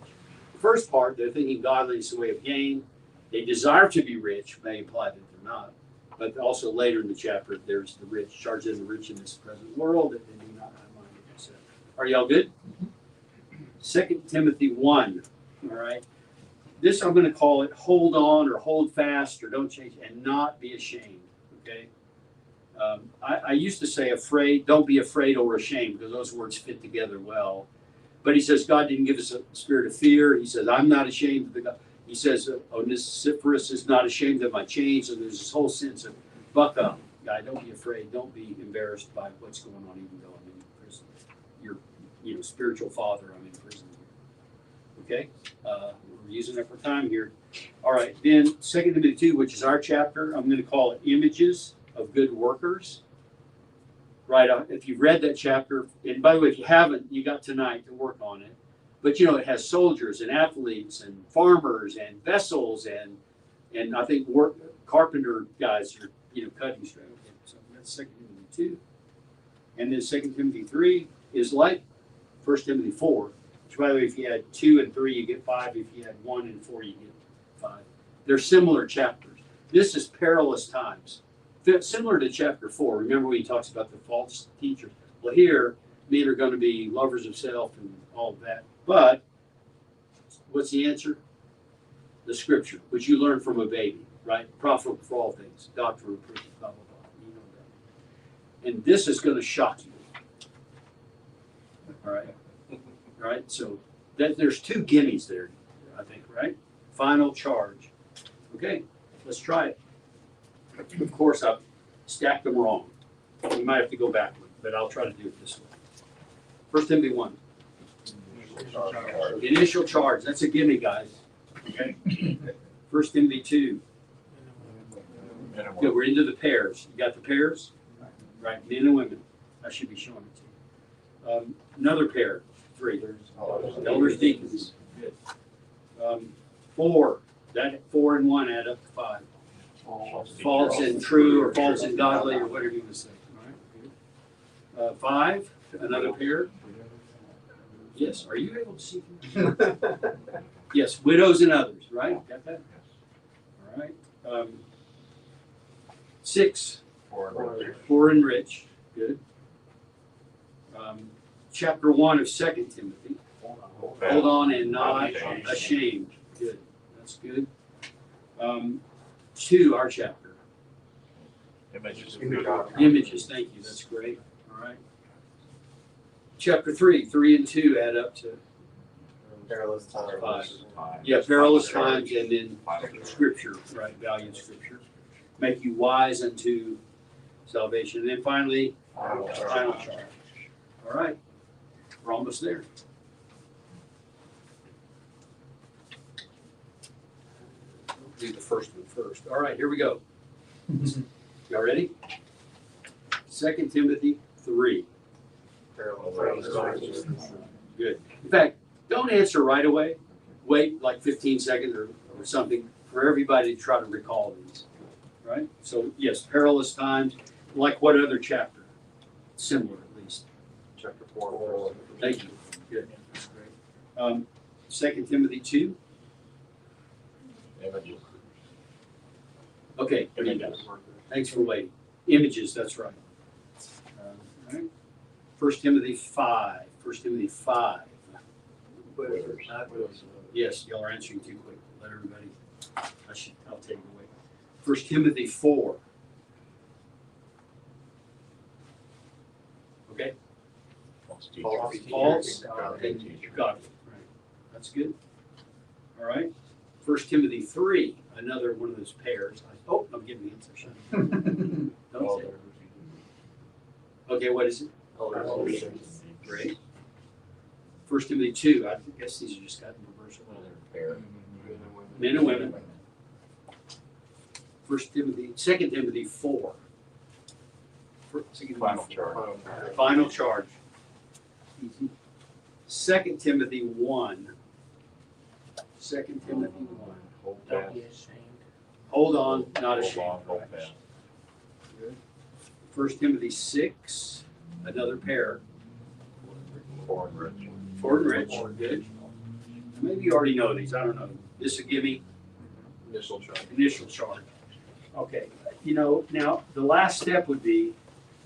The first part, they're thinking godliness is a way of gain. They desire to be rich, may imply that they're not. But also later in the chapter, there's the rich, charge them the rich in this present world that they do not have money to consider. Are y'all good? 2 Timothy 1, all right? This I'm going to call it hold on or hold fast or don't change and not be ashamed, okay? I used to say afraid, don't be afraid or ashamed because those words fit together well. But he says God didn't give us a spirit of fear. He says, I'm not ashamed of the God. He says, Onesiphorus is not ashamed of my chains. And there's this whole sense of buck up, guy. Don't be afraid. Don't be embarrassed by what's going on, even though I'm in prison. Your spiritual father, I'm in prison. Okay? We're using up our time here. All right. Then 2 Timothy 2, which is our chapter, I'm going to call it images of good workers. Right? If you've read that chapter, and by the way, if you haven't, you got tonight to work on it. But it has soldiers and athletes and farmers and vessels and I think carpenter guys are cutting straight. Okay, so that's 2 Timothy 2. And then 2 Timothy 3 is like 1 Timothy 4. Which by the way, if you had 2 and 3, you get 5. If you had 1 and 4, you get 5. They're similar chapters. This is perilous times. Similar to chapter 4. Remember when he talks about the false teachers? Well, here, men are going to be lovers of self and all of that. But what's the answer? The scripture, which you learn from a baby, right? Profitable for all things. Doctrine, reproof, blah, blah, blah. You know that. And this is going to shock you. All right? All right? So there's 2 gimmies there, I think, right? Final charge. Okay, let's try it. Of course, I've stacked them wrong. We might have to go backward, but I'll try to do it this way. 1 Timothy 1. Initial charge. That's a gimme, guys. Okay. 1 Timothy 2. Good. We're into the pairs. You got the pairs? Right. Men and women. I should be showing it to you. Another pair. 3. Elders, deacons. Good. 4. That 4 and 1 add up to 5. False and true, or false and godly, or whatever you want to say. All right. 5. Another pair. Yes. Are you able to see? Yes. Widows and others. Right. Got that? All right. 6. Poor and rich. Good. Chapter 1 of 2 Timothy. Hold on and not ashamed. Good. That's good. 2, our chapter. Images. Thank you. That's great. All right. Chapter 3. 3 and 2 add up to Perilous times. 5. Yeah, perilous times, and then scripture, right? Valiant scripture. Make you wise unto salvation. And then finally, final charge. All right. We're almost there. Do the first one first. All right, here we go. Y'all ready? 2 Timothy 3. Good. In fact, don't answer right away. Wait like 15 seconds or something for everybody to try to recall these. Right? So, yes, perilous times. Like what other chapter? Similar, at least. Chapter 4. Thank you. Good. That's great. 2 Timothy 2. Okay. Thanks for waiting. Images, that's right. All right. 1 Timothy 5. 1 Timothy 5. Yes, y'all are answering too quick. Let everybody. I'll take it away. 1 Timothy 4. Okay. False False and godly. Right. That's good. All right. 1 Timothy 3, another one of those pairs. Oh, I'm giving the answer. Don't say it. Okay, what is it? Great. 1 Timothy 2, I guess these are just got in reverse order. Men and women. 2 Timothy 4. Final charge. Final charge. 2 Timothy 1. 2 Timothy 1. Hold Don't fast. be ashamed. Hold on, not Hold ashamed. on, hold fast. 1 Timothy 6, another pair. Poor and rich. Ford and Rich, good. Maybe you already know these, I don't know. This will give me Initial charge. initial charge. Okay, now the last step would be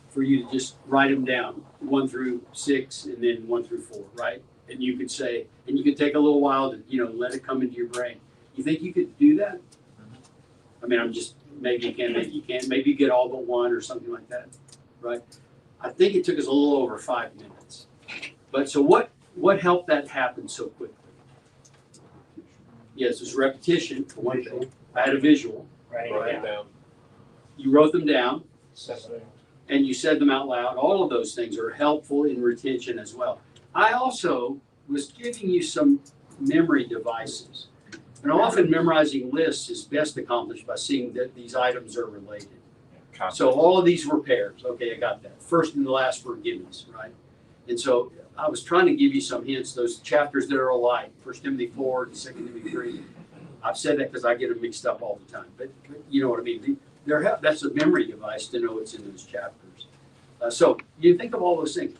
for you to just write them down, 1 through 6 and then 1 through 4, right? And you could say, and you could take a little while to, let it come into your brain. You think you could do that? I mean, maybe you can, maybe you can't, maybe you get all but 1 or something like that, right? I think it took us a little over 5 minutes. But so what helped that happen so quickly? Yes, it was repetition, for one thing. I had a visual. Writing Write it it down. down. You wrote them down Separate. and you said them out loud. All of those things are helpful in retention as well. I also was giving you some memory devices. And often memorizing lists is best accomplished by seeing that these items are related. So all of these were pairs. Okay, I got that. First and the last were gimmies, right? And so I was trying to give you some hints, those chapters that are alike, 1 Timothy 4 and 2 Timothy 3. I've said that because I get them mixed up all the time. But you know what I mean? That's a memory device to know what's in those chapters. So you think of all those things.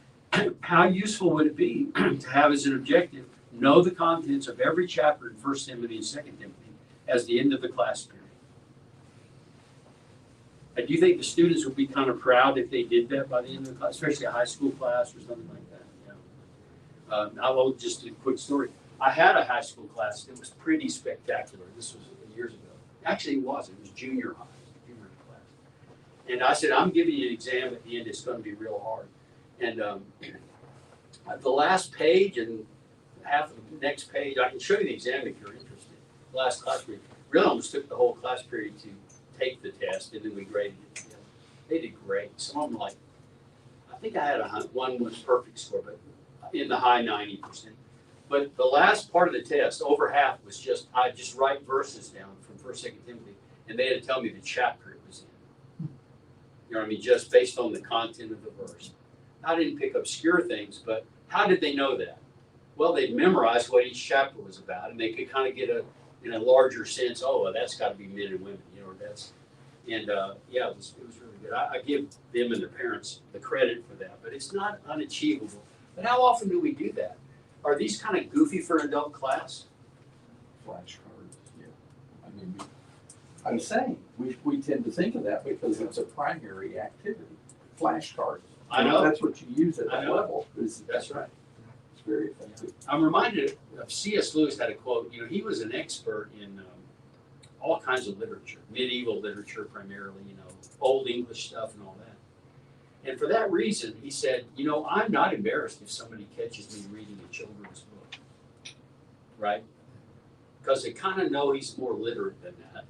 How useful would it be to have as an objective, know the contents of every chapter in 1 Timothy and 2 Timothy as the end of the class period? And do you think the students would be kind of proud if they did that by the end of the class, especially a high school class or something like that? I will just do a quick story. I had a high school class that was pretty spectacular. This was years ago. Actually, it wasn't. It was junior high, junior class. And I said, I'm giving you an exam at the end. It's going to be real hard. And the last page and half of the next page, I can show you the exam if you're interested. The last class period. Really almost took the whole class period to take the test, and then we graded it together. They did great. Some of them I think I had one was perfect score, but in the high 90%. But the last part of the test, over half was I just write verses down from 1st, 2nd Timothy, and they had to tell me the chapter it was in. You know what I mean? Just based on the content of the verse. I didn't pick obscure things, but how did they know that? Well, they'd memorized what each chapter was about, and they could kind of get in a larger sense, well, that's got to be men and women, it was really good. I give them and their parents the credit for that, but it's not unachievable. But how often do we do that? Are these kind of goofy for an adult class? Flashcards, yeah. I mean, I'm saying, we tend to think of that because it's a primary activity. Flashcards. I know. That's what you use at I that know. level. That's right. It's very effective. I'm reminded of C.S. Lewis had a quote. He was an expert in all kinds of literature, medieval literature primarily, Old English stuff and all that. And for that reason, he said, I'm not embarrassed if somebody catches me reading a children's book, right? Because they kind of know he's more literate than that.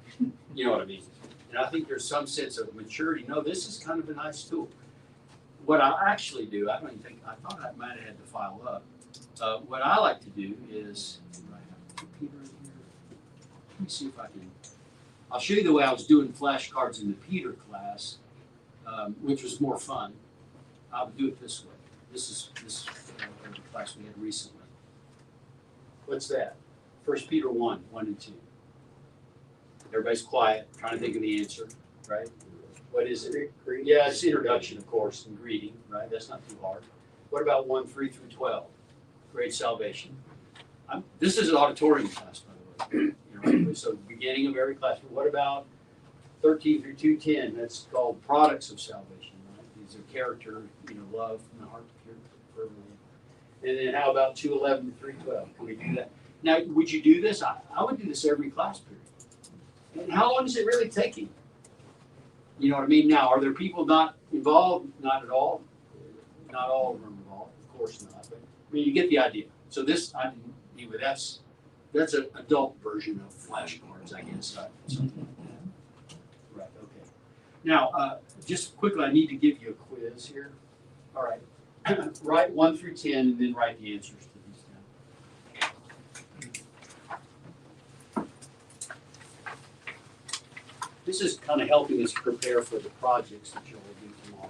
You know what I mean? And I think there's some sense of maturity. No, this is kind of a nice tool. What I actually do, I thought I might have had the file up. What I like to do is, I have Peter in here. Let me see if I can. I'll show you the way I was doing flashcards in the Peter class, which was more fun. I would do it this way. This is the class we had recently. What's that? 1 Peter 1, 1 and 2. Everybody's quiet, trying to think of the answer, right? What is it? Yeah, it's introduction, of course, and greeting, right? That's not too hard. What about 1, 3 through 12? Great salvation. This is an auditorium class, by the way. So beginning of every class. What about 13 through 2:10? That's called products of salvation, right? These are character, love from the heart to pure. And then how about 2:11 to 3:12? Can we do that? Now, would you do this? I would do this every class period. And how long is it really taking? You know what I mean? Now, are there people not involved? Not at all. Not all of them are involved, of course not. But you get the idea. So this, anyway, that's an adult version of flashcards, I guess. Right, okay. Now, just quickly, I need to give you a quiz here. All right. Write 1 through 10 and then write the answers to these down. This is kind of helping us prepare for the projects that you'll do tomorrow.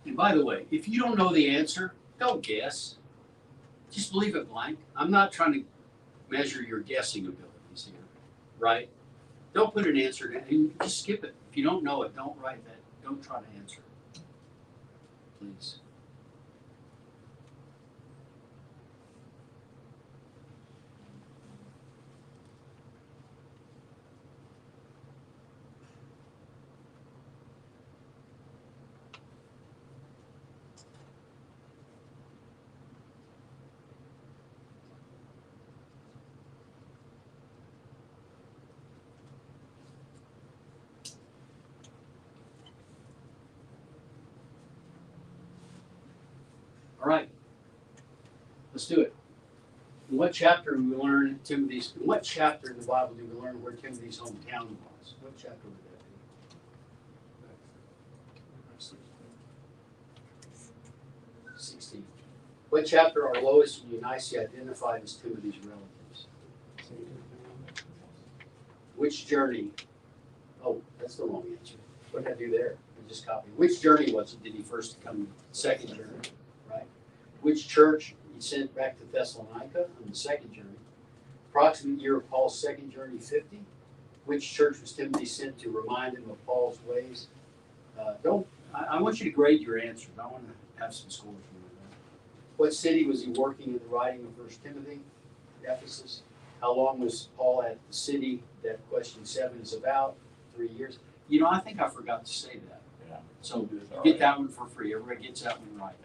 And by the way, if you don't know the answer, don't guess. Just leave it blank. I'm not trying to measure your guessing abilities here, right? Don't put an answer down. Just skip it. If you don't know it, don't write that. Don't try to answer it. Please. All right, let's do it. In what chapter do we learn Timothy's? In what chapter in the Bible do we learn where Timothy's hometown was? What chapter would that be? 16. What chapter are Lois and Eunice identified as Timothy's relatives? Which journey? Oh, that's the wrong answer. What did I do there? I just copied. Which journey was it? Did he first come? Second journey. Right? Which church he sent back to Thessalonica on the second journey? Approximate year of Paul's second journey, 50. Which church was Timothy sent to remind him of Paul's ways? I want you to grade your answers. I want to have some scores for you. What city was he working in the writing of 1 Timothy? Ephesus. How long was Paul at the city that question 7 is about? 3 years. You know, I think I forgot to say that. Yeah. So you get that one for free. Everybody gets that one right.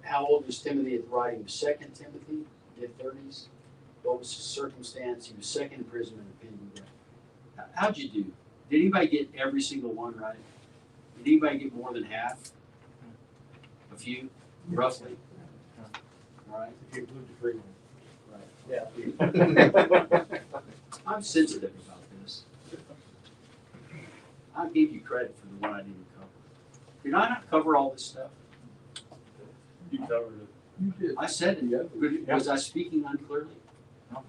How old was Timothy at the writing of 2 Timothy? Mid-30s. What was his circumstance? He was second in prison and opinion. How'd you do? Did anybody get every single one right? Did anybody get more than half? A few, roughly? All right. If you include the free Right. one. Yeah. I'm sensitive about this. I gave you credit for the one I didn't cover. Did I not cover all this stuff? You covered it. You did. I said it. Was I speaking unclearly? No.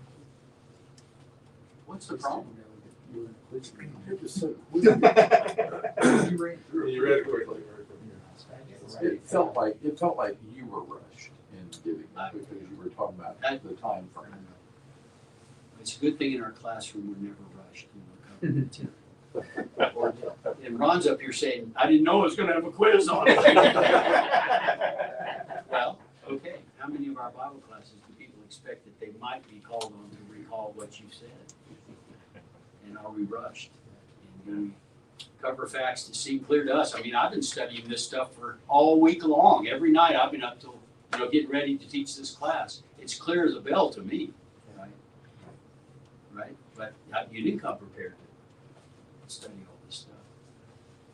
What's the problem? It was so- You read it quickly. It felt like you were rushed in giving that because you were talking about the time frame. It's a good thing in our classroom we're never rushed when we're covering it. And Ron's up here saying, I didn't know I was going to have a quiz on it. Well, okay. How many of our Bible classes do people expect that they might be called on to recall what you said? And are we rushed? And do we cover facts that seem clear to us? I mean, I've been studying this stuff for all week long. Every night I've been up till, getting ready to teach this class. It's clear as a bell to me, right? Right? But you didn't come prepared to study all this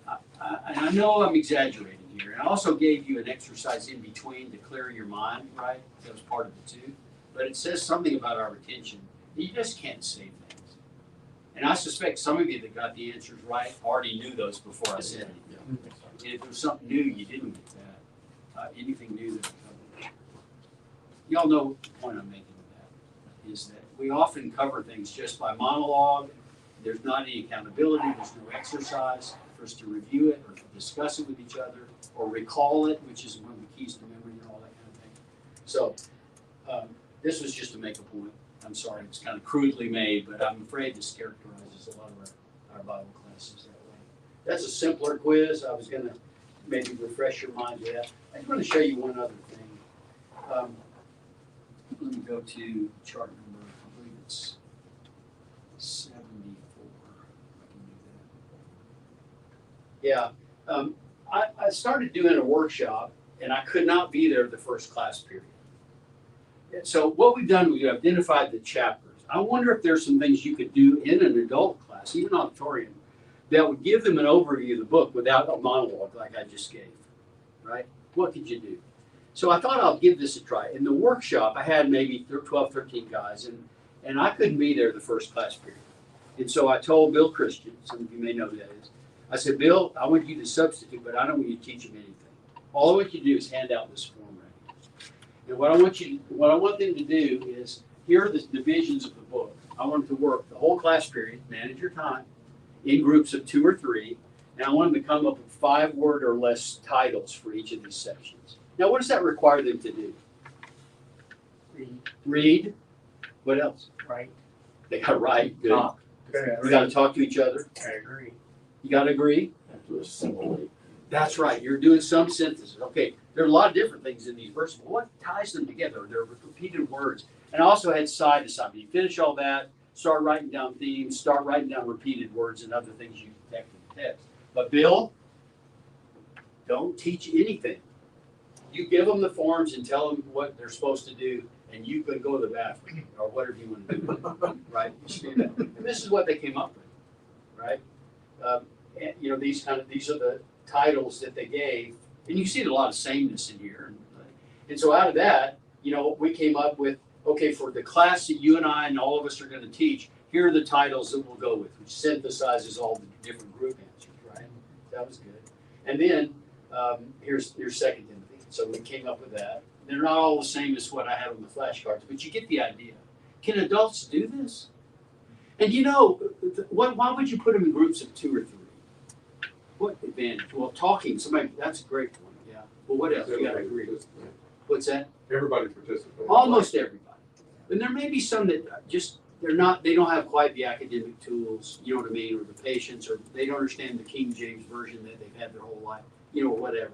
stuff. And I know I'm exaggerating here. And I also gave you an exercise in between to clear your mind, right? That was part of it too. But it says something about our retention. You just can't say things. And I suspect some of you that got the answers right already knew those before I said it. And if there was something new, you didn't get that. Anything new that y'all know the point I'm making with that is that we often cover things just by monologue. There's not any accountability. There's no exercise for us to review it or to discuss it with each other or recall it, which is one of the keys to memory and all that kind of thing. So this was just to make a point. I'm sorry, it's kind of crudely made, but I'm afraid this characterizes a lot of our Bible classes that way. That's a simpler quiz. I was going to maybe refresh your mind with that. I just want to show you one other thing. let me go to chart number, I believe it's 74. I can do that. Yeah, I started doing a workshop and I could not be there the first class period. And so what we've done, we've identified the chapters. I wonder if there's some things you could do in an adult class, even auditorium, that would give them an overview of the book without a monologue like I just gave, right? What could you do? So I thought I'll give this a try. In the workshop, I had maybe 12, 13 guys, and I couldn't be there the first class period. And so I told Bill Christian, some of you may know who that is, I said, Bill, I want you to substitute, but I don't want you to teach them anything. All I want you to do is hand out this form right here. And what I want them to do is, here are the divisions of the book. I want them to work the whole class period, manage your time, in groups of 2 or 3, and I want them to come up with 5-word or less titles for each of these sections. Now, what does that require them to do? Read. What else? Right. They got to write. Good. Talk. You got to talk to each other. I agree. You got to agree. Have to assimilate. That's right. You're doing some synthesis. Okay. There are a lot of different things in these verses. What ties them together? They're repeated words. And I also had side assignment. You finish all that, start writing down themes, start writing down repeated words and other things you detect in the text. But Bill, don't teach anything. You give them the forms and tell them what they're supposed to do, and you can go to the bathroom or whatever you want to do, right? Just do that. And this is what they came up with, right? And, you know, these are the titles that they gave, and you see a lot of sameness in here. And so out of that, you know, we came up with, okay, for the class that you and I and all of us are going to teach, here are the titles that we'll go with, which synthesizes all the different group answers, right? That was good. And then here's 2 Timothy. So we came up with that. They're not all the same as what I have on the flashcards, but you get the idea. Can adults do this? And you know, why would you put them in groups of 2 or 3? What advantage? Well, talking, that's a great point, yeah. Well, what else? You gotta agree. What's that? Everybody participates. Almost everybody. And there may be some that they don't have quite the academic tools, you know what I mean, or the patience, or they don't understand the King James Version that they've had their whole life, you know, whatever.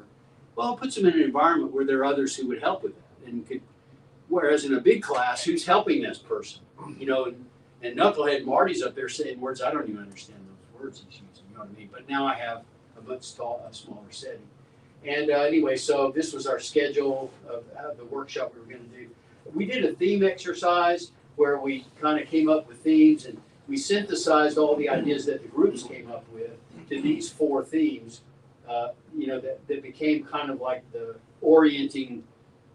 Well, it puts them in an environment where there are others who would help with that. And whereas in a big class, who's helping this person? You know, and Knucklehead Marty's up there saying words, I don't even understand those words he's using, you know what I mean? But now I have a smaller setting. And anyway, so this was our schedule of the workshop we were going to do. We did a theme exercise where we kind of came up with themes, and we synthesized all the ideas that the groups came up with to these 4 themes, you know, that became kind of like the orienting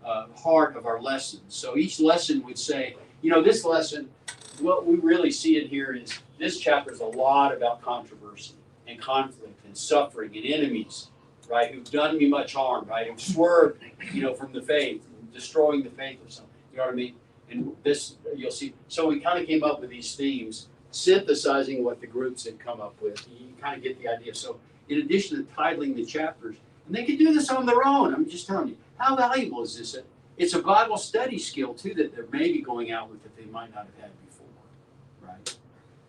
heart of our lessons. So each lesson would say, you know, this lesson, what we really see in here is this chapter is a lot about controversy and conflict and suffering and enemies, right, who've done me much harm, right, who've swerved, you know, from the faith, and destroying the faith or something, you know what I mean? And this, you'll see, so we kind of came up with these themes, synthesizing what the groups had come up with. You kind of get the idea. So in addition to titling the chapters, and they can do this on their own, I'm just telling you, how valuable is this? It's a Bible study skill, too, that they're maybe going out with that they might not have had before, right?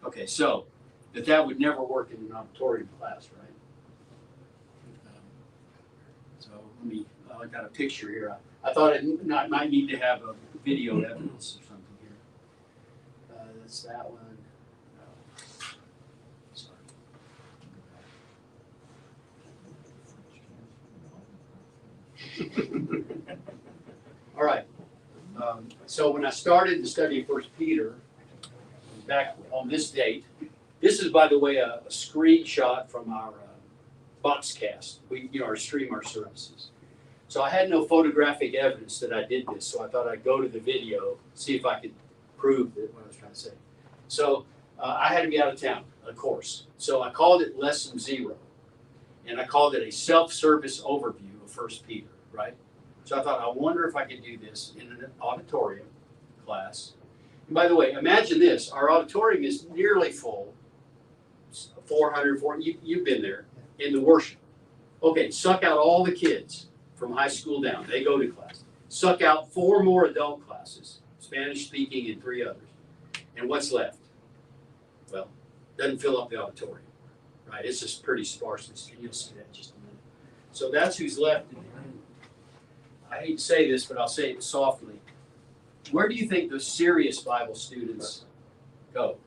Okay, so that would never work in an auditorium class, right? So I got a picture here. I thought it might need to have a video evidence or something here. That's that one. No. Sorry. All right. So when I started the study of 1 Peter, back on this date, this is, by the way, a screenshot from our Boxcast. Our stream our services. So I had no photographic evidence that I did this, so I thought I'd go to the video, see if I could prove that what I was trying to say. So I had to be out of town, of course. So I called it Lesson 0, and I called it a self-service overview of 1 Peter, right? So I thought, I wonder if I could do this in an auditorium class. And by the way, imagine this. Our auditorium is nearly full, 400, you've been there, in the worship. Okay, suck out all the kids from high school down. They go to class. Suck out 4 more adult classes, Spanish speaking and 3 others. And what's left? Well, doesn't fill up the auditorium, right? It's just pretty sparse. You'll see that in just a minute. So that's who's left in there. I hate to say this, but I'll say it softly. where do you think the serious Bible students go?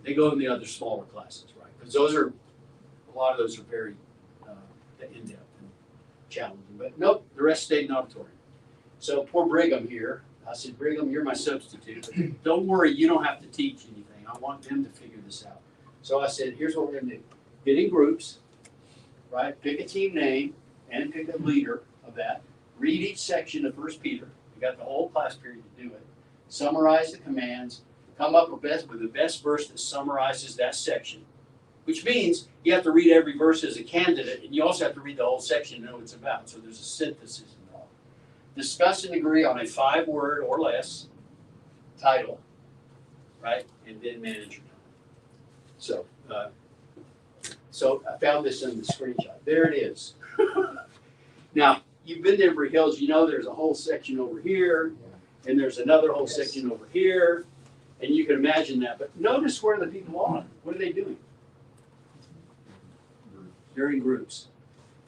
They go in the other smaller classes, right? Because a lot of those are very in-depth and challenging. But nope, the rest stayed in auditorium. So poor Brigham here, I said, Brigham, you're my substitute. But don't worry, you don't have to teach anything. I want them to figure this out. So I said, here's what we're going to do. Get in groups, right? Pick a team name and pick a leader of that. Read each section of 1 Peter. You got the whole class period to do it. Summarize the commands. Come up with the best verse that summarizes that section, which means you have to read every verse as a candidate, and you also have to read the whole section to know what it's about. So there's a synthesis involved. Discuss and agree on a 5-word or less title, right? And then manage your time. So I found this in the screenshot. There it is. Now, you've been to Every Hills, you know there's a whole section over here, and there's another whole section over here. And you can imagine that. But notice where the people are. What are they doing? They're in groups.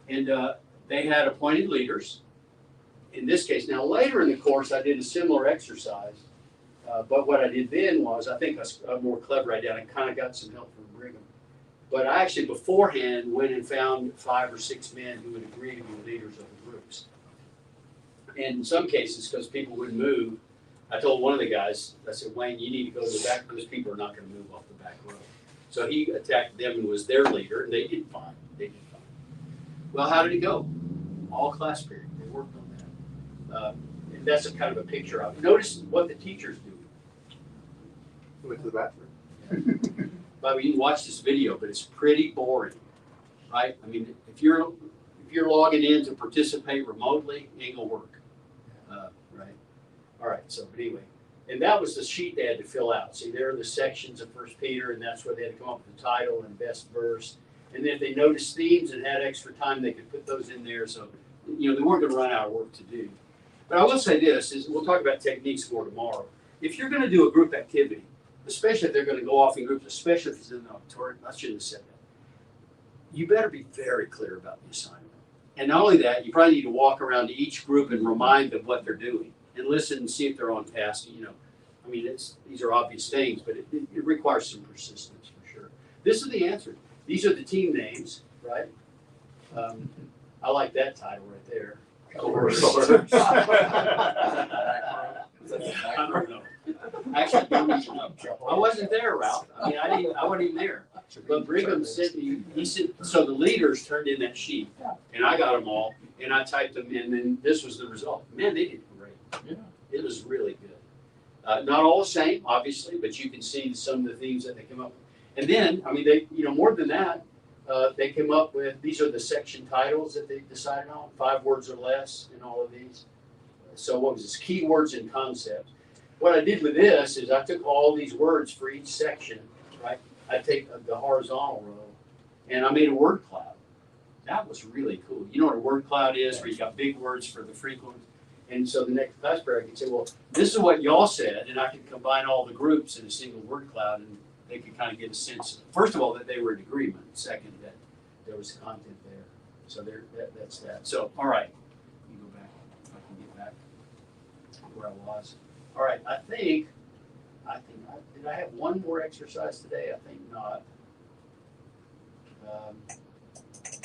And they had appointed leaders. In this case, now later in the course, I did a similar exercise. But what I did then was, I think a more clever idea. I kind of got some help from Brigham. But I actually beforehand went and found 5 or 6 men who would agree to be leaders of the groups. And in some cases, because people wouldn't move, I told one of the guys, I said, Wayne, you need to go to the back. Those people are not going to move off the back row. So he attacked them and was their leader, and they did fine. Well, how did it go? All class period. They worked on that. And that's a kind of a picture of it. Notice what the teachers do. Went to the bathroom. Bobby, you can watch this video, but it's pretty boring, right? I mean, if you're logging in to participate remotely, it ain't gonna work, right? All right, so but anyway, and that was the sheet they had to fill out. See, there are the sections of 1 Peter, and that's where they had to come up with the title and best verse. And then if they noticed themes and had extra time, they could put those in there. So, you know, they weren't going to run out of work to do. But I will say this, is we'll talk about techniques more tomorrow. If you're going to do a group activity, especially if they're going to go off in groups, especially if it's in the auditorium, I shouldn't have said that. You better be very clear about the assignment. And not only that, you probably need to walk around to each group and remind them what they're doing and listen and see if they're on task. You know, I mean, these are obvious things, but it requires some persistence for sure. This is the answer. These are the team names, right? I like that title right there. Coerce. I don't know. Actually, I don't even know. I wasn't there, Ralph. I mean, I wasn't even there. But Brigham said, he said, so the leaders turned in that sheet, and I got them all, and I typed them in, and this was the result. Man, they did great. Yeah. It was really good. Not all the same, obviously, but you can see some of the themes that they came up with. And then, I mean, they, you know, more than that, they came up with, these are the section titles that they decided on, 5 words or less in all of these. So what was this? Keywords and concepts. What I did with this is I took all these words for each section, right? I take the horizontal row, and I made a word cloud. That was really cool. You know what a word cloud is, where you got big words for the frequent. And so the next class period, I could say, well, this is what y'all said, and I could combine all the groups in a single word cloud, and they could kind of get a sense, first of all, that they were in agreement. Second, that there was content there. So that's that. So, all right, you go back. If I can get back to where I was. All right, I think did I have one more exercise today? I think not.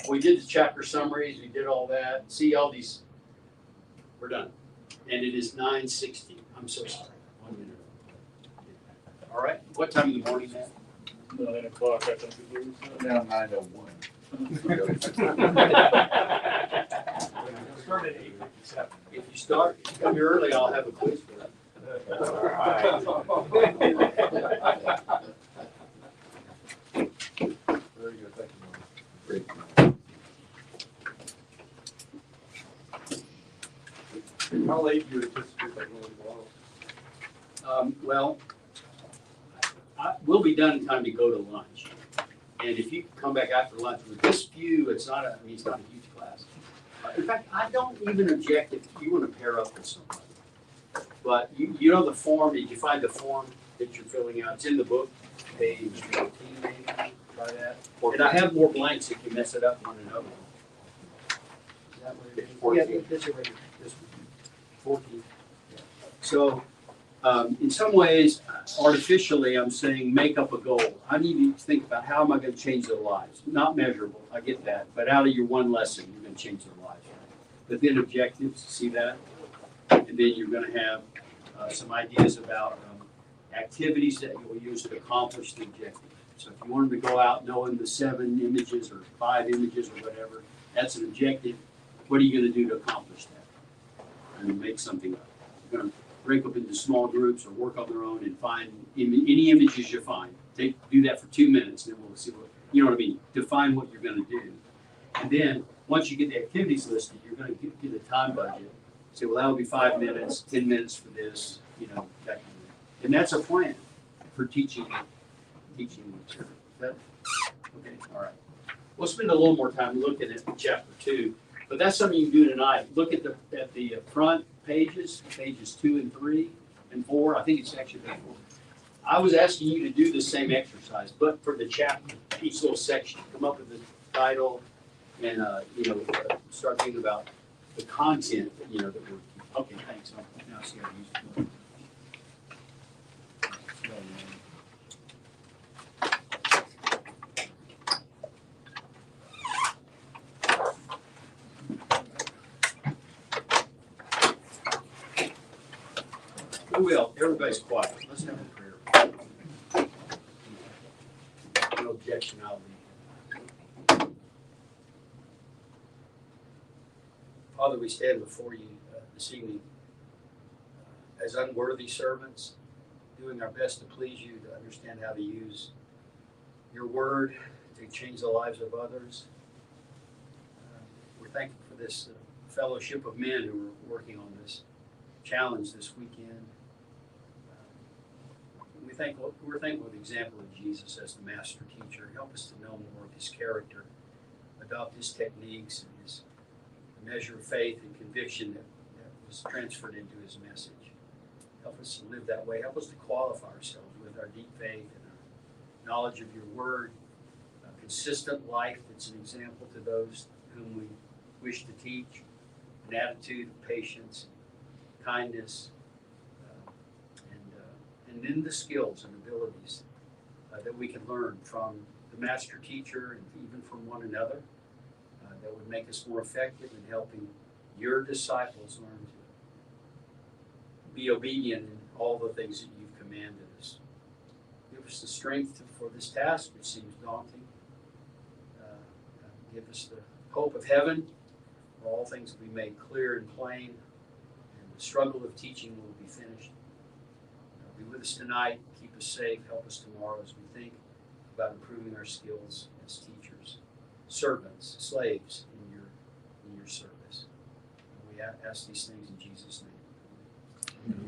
We did the chapter summaries. We did all that. See all these. We're done. And it is 9:60. I'm so sorry. 1 minute. All right. What time in the morning, Matt? 9 o'clock, I think it is. Now 9:01. Start at 8:57. If you come here early, I'll have a quiz for you. Very good, thank you. Great. How late do you anticipate that going to go? Well, we'll be done in time to go to lunch. And if you come back after lunch with this view, it's not a huge class. In fact, I don't even object if you want to pair up with somebody. But you know the form, did you find the form that you're filling out? It's in the book, page 14 maybe, try that. And I have more blanks if you mess it up on another one. Is that what it is? 14. Yeah, this is right here. This one. 14. Yeah. So, in some ways, artificially, I'm saying make up a goal. I need to think about how am I going to change their lives? Not measurable, I get that, but out of your one lesson, you're going to change their lives. But then objectives, see that? And then you're going to have some ideas about activities that you'll use to accomplish the objective. So if you want them to go out knowing the 7 images or 5 images or whatever, that's an objective. What are you going to do to accomplish that? And make something up. You're going to break up into small groups or work on their own and find any images you find. Do that for 2 minutes, then we'll see what, you know what I mean? Define what you're going to do. And then once you get the activities listed, you're going to get a time budget. Say, well, that will be 5 minutes, 10 minutes for this, you know, that kind of thing. And that's a plan for teaching material. Okay, all right. We'll spend a little more time looking at chapter 2, but that's something you can do tonight. Look at the front pages 2 and 3 and 4. I think it's actually 4. I was asking you to do the same exercise, but for the chapter, each little section, come up with the title and start thinking about the content, that we're. Okay, thanks. Now I see how to use it. We will. Everybody's quiet. Let's have a prayer. No objection, I'll leave. Father, we stand before you this evening as unworthy servants, doing our best to please you, to understand how to use your word to change the lives of others. We're thankful for this fellowship of men who are working on this challenge this weekend. We're thankful for the example of Jesus as the master teacher. Help us to know more of his character, adopt his techniques and his measure of faith and conviction that was transferred into his message. Help us to live that way. Help us to qualify ourselves with our deep faith and our knowledge of your word, a consistent life that's an example to those whom we wish to teach, an attitude of patience, kindness, and then the skills and abilities that we can learn from the master teacher and even from one another that would make us more effective in helping your disciples learn to be obedient in all the things that you've commanded us. Give us the strength for this task, which seems daunting. Give us the hope of heaven, where all things will be made clear and plain, and the struggle of teaching will be finished. Be with us tonight, keep us safe, help us tomorrow as we think about improving our skills as teachers, servants, slaves in your service. And we ask these things in Jesus' name. Amen.